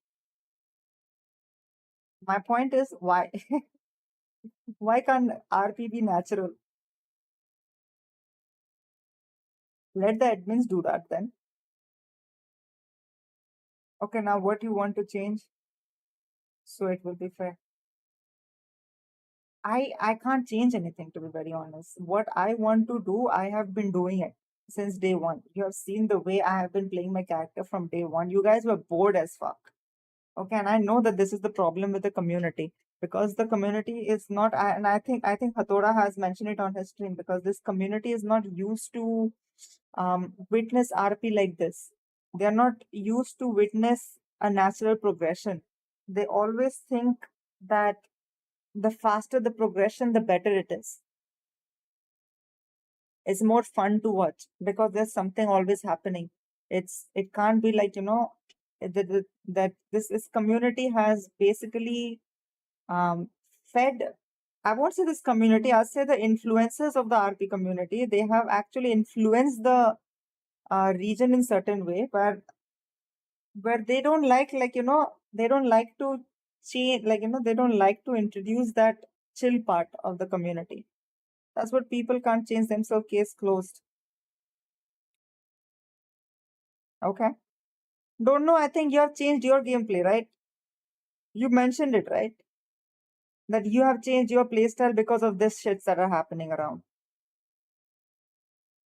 My point is why Why can't RP be natural? Let the admins do that then. Okay, now what you want to change so it will be fair? I can't change anything, to be very honest. What I want to do, I have been doing it since day one. You have seen the way I have been playing my character from day one. You guys were bored as fuck. Okay, and I know that this is the problem with the community, because the community is not, and I think Hatora has mentioned it on his stream, because this community is not used to witness RP like this. They are not used to witness a natural progression. They always think that the faster the progression, the better it is. It's more fun to watch because there's something always happening. It can't be like, that this community has basically fed. I won't say this community, I'll say the influencers of the RP community. They have actually influenced the region in certain way where they don't they don't like to change, they don't like to introduce that chill part of the community. That's what people can't change themselves. Case closed. Okay. Don't know. I think you have changed your gameplay, right? You mentioned it, right? That you have changed your playstyle because of this shits that are happening around.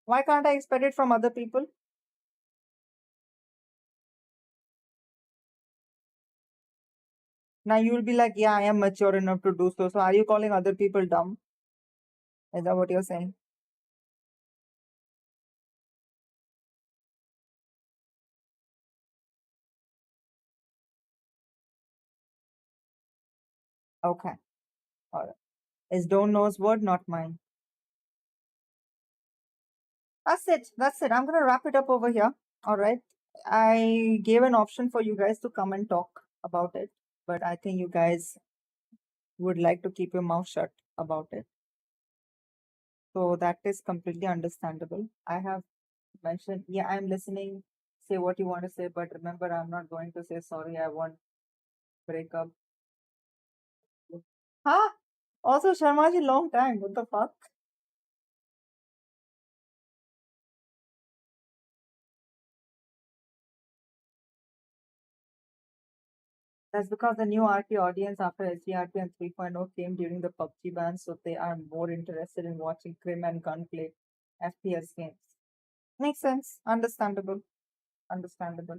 Why can't I expect it from other people? Now you will be like, yeah, I am mature enough to do so. So are you calling other people dumb? Is that what you're saying? Okay. All right. Is Don't Know's word, not mine. That's it. That's it. I'm going to wrap it up over here. All right. I gave an option for you guys to come and talk about it, but I think you guys would like to keep your mouth shut about it. So that is completely understandable. I have mentioned, yeah, I'm listening. Say what you want to say, but remember, I'm not going to say sorry. I want breakup. Huh? Also, Sharmaji, long time. What the fuck? That's because the new RP audience after SGRP and 3.0 came during the PUBG ban, so they are more interested in watching crim and gunplay FPS games. Makes sense. Understandable. Understandable.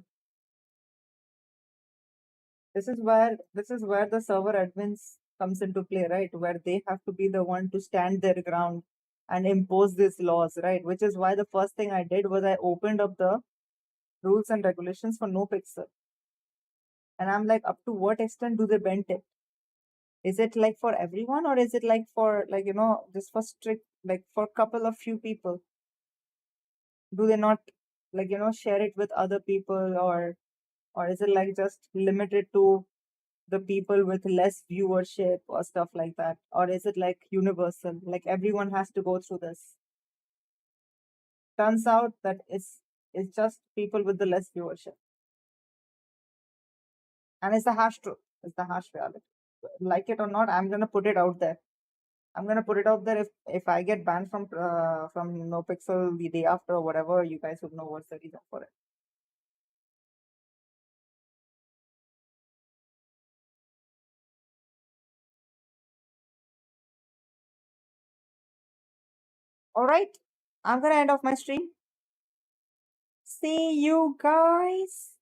This is where the server admins comes into play, right? Where they have to be the one to stand their ground and impose these laws, right? Which is why the first thing I did was I opened up the rules and regulations for no pixel. And I'm like, up to what extent do they bend it? Is it like for everyone, or is it like for just for strict, like for a couple of few people? Do they not share it with other people, or is it like just limited to the people with less viewership or stuff like that? Or is it like universal, like everyone has to go through this? Turns out that it's just people with the less viewership. And it's the harsh truth. It's the harsh reality. Like it or not, I'm gonna put it out there. I'm gonna put it out there. If I get banned from NoPixel the day after or whatever, you guys would know what's the reason for it. All right, I'm gonna end off my stream. See you guys.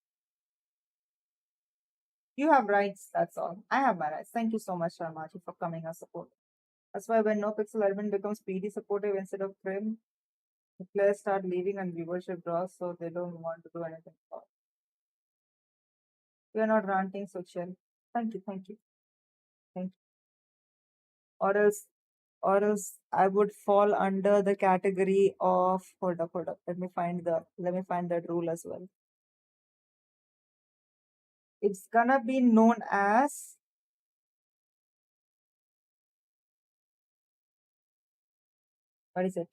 You have rights. That's all. I have my rights. Thank you so much, Sharmaji, for coming as support. That's why when NoPixel admin becomes PD supportive instead of Prim, the players start leaving and viewership drops, so they don't want to do anything about it. You're not ranting, so chill. Thank you, thank you, thank you. Or else I would fall under the category of, hold up. Let me find that rule as well. It's gonna be known as, what is it?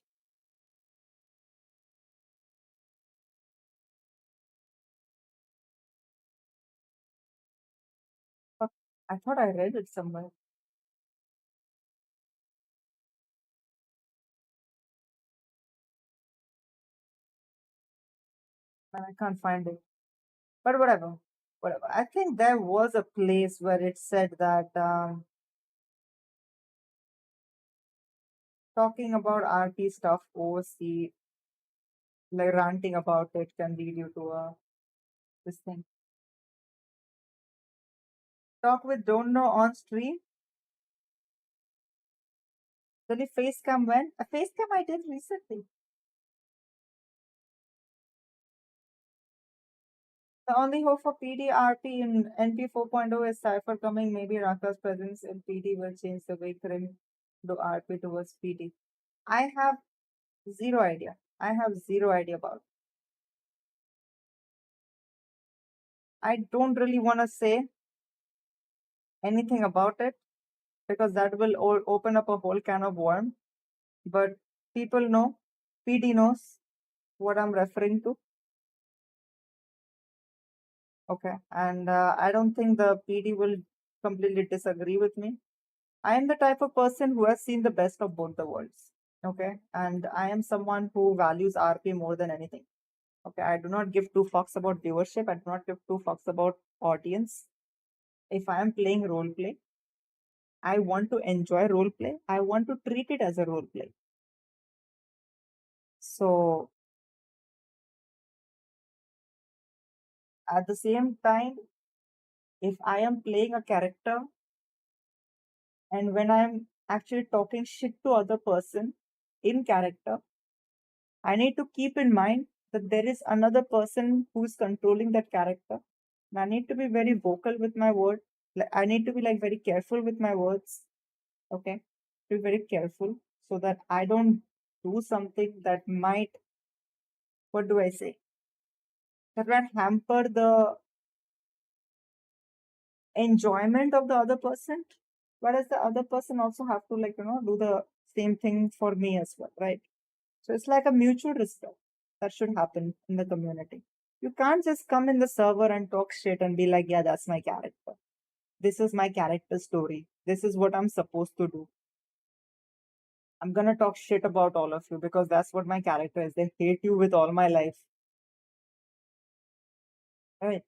Fuck, I thought I read it somewhere. and I can't find it. But whatever, whatever. I think there was a place where it said that talking about RP stuff OC, like ranting about it, can lead you to this thing. Talk with don't know on stream. Then if face cam went, a face cam I did recently. The only hope for PDRP in NP 4.0 is Cypher coming. Maybe Raka's presence in PD will change the way Krim do RP towards PD. I have zero idea. I have zero idea about it. I don't really want to say anything about it because that will open up a whole can of worm. But people know, PD knows what I'm referring to. Okay, and I don't think the PD will completely disagree with me. I am the type of person who has seen the best of both the worlds. Okay, and I am someone who values RP more than anything. Okay, I do not give two fucks about viewership. I do not give two fucks about audience. If I am playing roleplay, I want to enjoy roleplay. I want to treat it as a roleplay. So at the same time, if I am playing a character and when I'm actually talking shit to other person in character, I need to keep in mind that there is another person who is controlling that character. And I need to be very vocal with my word. I need to be like very careful with my words. Okay. Be very careful so that I don't do something that might, what do I say? That might hamper the enjoyment of the other person. Whereas the other person also have to do the same thing for me as well, right? So it's like a mutual respect that should happen in the community. You can't just come in the server and talk shit and be like, yeah, that's my character. This is my character story. This is what I'm supposed to do. I'm gonna talk shit about all of you because that's what my character is. They hate you with all my life. Alright.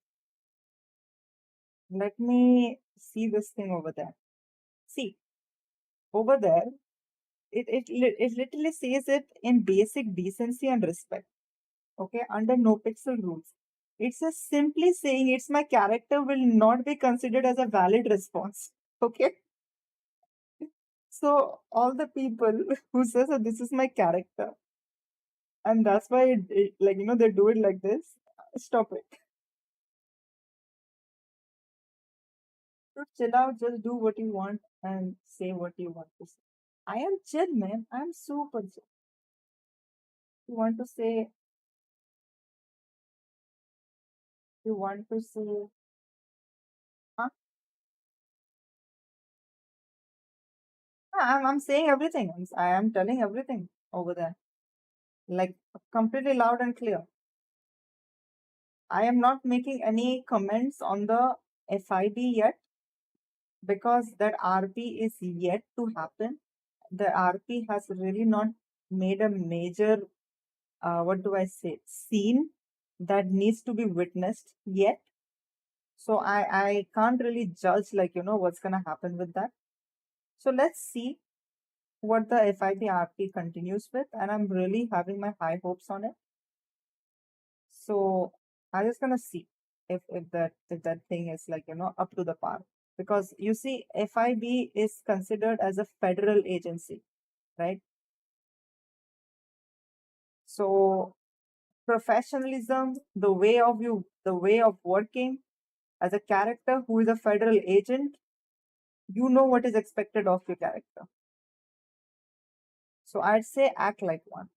Let me see this thing over there. See, over there, it literally says it in basic decency and respect. Okay, under no pixel rules. It's just simply saying it's my character will not be considered as a valid response. Okay. So all the people who says that this is my character and that's why they do it like this, stop it. So chill out, just do what you want and say what you want to say. I am chill, man. I'm super chill. You want to say, huh? I'm saying everything. I am telling everything over there. Like completely loud and clear. I am not making any comments on the FIB yet because that RP is yet to happen. The RP has really not made a major, scene that needs to be witnessed yet. So I can't really judge what's gonna happen with that. So let's see what the FIB RP continues with, and I'm really having my high hopes on it. So I'm just gonna see if that thing is up to the par. Because you see, FIB is considered as a federal agency, right? So professionalism, the way of working as a character who is a federal agent, you know what is expected of your character. So I'd say act like one.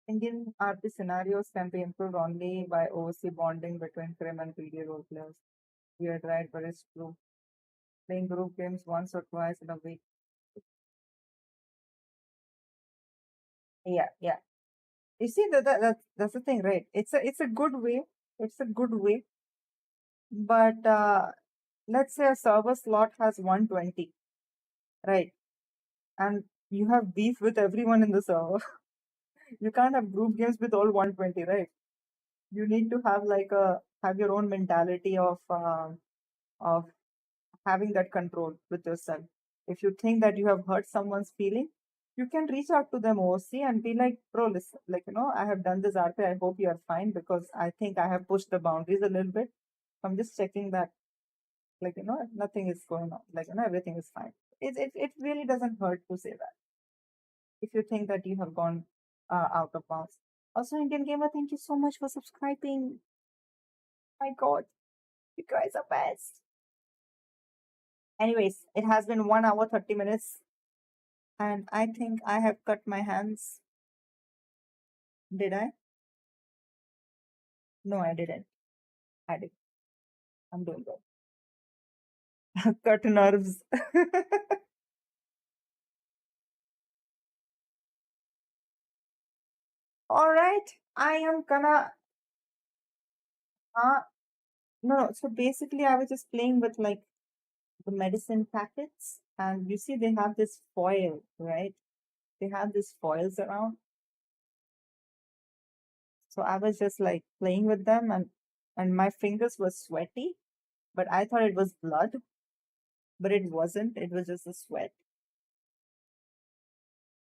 Indian RP scenarios can be improved only by OC bonding between Crim and PD role players. Weird, right? But it's true. Playing group games once or twice in a week. Yeah. You see that's the thing, right? It's a good way. It's a good way. But let's say a server slot has 120, right? and you have beef with everyone in the server. You can't have group games with all 120, right? You need to have like have your own mentality of having that control with yourself. If you think that you have hurt someone's feeling, you can reach out to them OC and be like, bro, listen, like, I have done this RP. I hope you are fine because I think I have pushed the boundaries a little bit. I'm just checking that, like, nothing is going on. Like, everything is fine. It really doesn't hurt to say that if you think that you have gone out of bounds. Also, Indian Gamer, thank you so much for subscribing. My God, you guys are best. Anyways, it has been 1 hour 30 minutes, and I think I have cut my hands. Did I? No, I didn't. I did. I'm doing good. Cut nerves. All right, I am gonna. No. So basically, I was just playing with like the medicine packets, and you see they have this foil, right? They have these foils around. So I was just like playing with them, and my fingers were sweaty, but I thought it was blood, but it wasn't. It was just a sweat.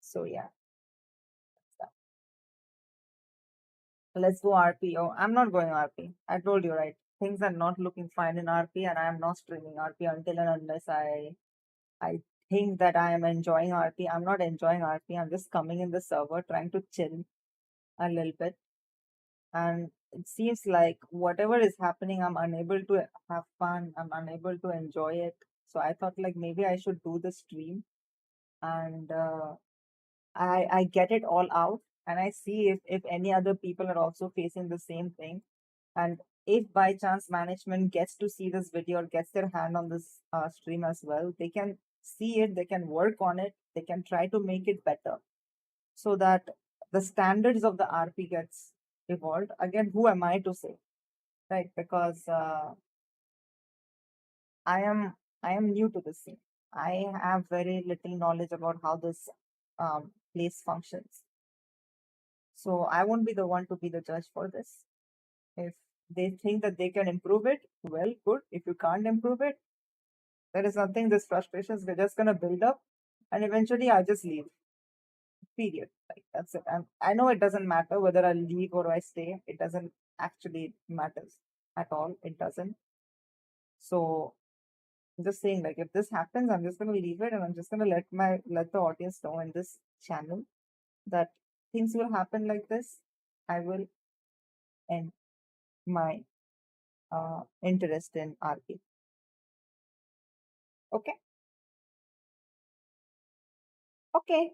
So yeah. Let's go RP. Oh, I'm not going RP. I told you, right? Things are not looking fine in RP, and I am not streaming RP until and unless I think that I am enjoying RP. I'm not enjoying RP. I'm just coming in the server, trying to chill a little bit. And it seems like whatever is happening, I'm unable to have fun. I'm unable to enjoy it. So I thought like maybe I should do the stream, and I get it all out, and I see if any other people are also facing the same thing. And if by chance management gets to see this video or gets their hand on this stream as well, they can see it, they can work on it, they can try to make it better so that the standards of the RP gets evolved. Again, who am I to say, right? Because I am new to this scene. I have very little knowledge about how this place functions. So I won't be the one to be the judge for this. If they think that they can improve it, well, good. If you can't improve it, there is nothing. This frustration is just gonna build up, and eventually I just leave. Period. Like that's it. And I know it doesn't matter whether I leave or I stay. It doesn't actually matters at all. It doesn't. So I'm just saying, like, if this happens, I'm just gonna leave it, and I'm just gonna let the audience know in this channel that things will happen like this. I will end my interest in RP. Okay. Okay.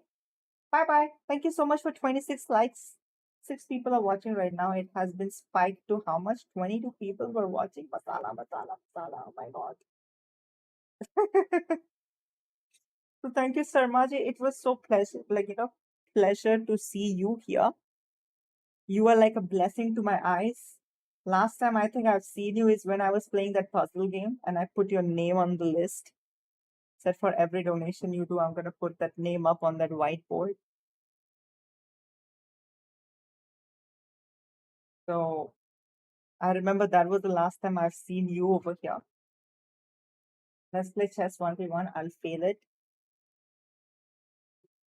Bye bye. Thank you so much for 26 likes. 6 people are watching right now. It has been spiked to how much? 22 people were watching. Masala, masala, masala. Oh my god. So thank you, Sarmaji. It was so pleasure to see you here. You are like a blessing to my eyes. Last time I think I've seen you is when I was playing that puzzle game and I put your name on the list. Said for every donation you do, I'm going to put that name up on that whiteboard. So I remember that was the last time I've seen you over here. Let's play chess 1v1. I'll fail it.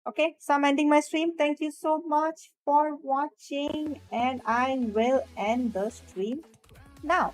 Okay, so I'm ending my stream. Thank you so much for watching, and I will end the stream now.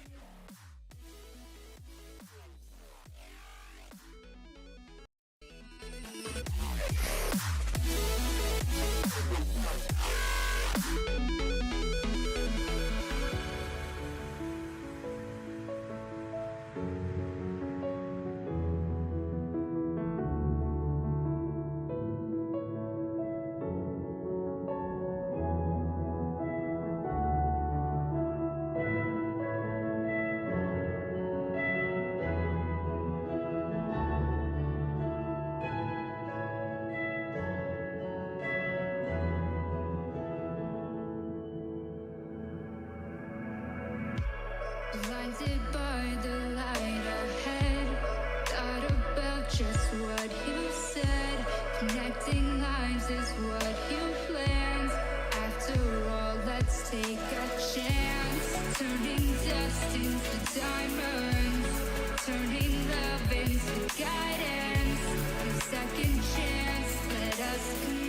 Blinded by the light ahead, thought about just what you said. Connect is this what you planned? After all, let's take a chance. Turning dust into diamonds, turning love into guidance. A second chance, let us connect.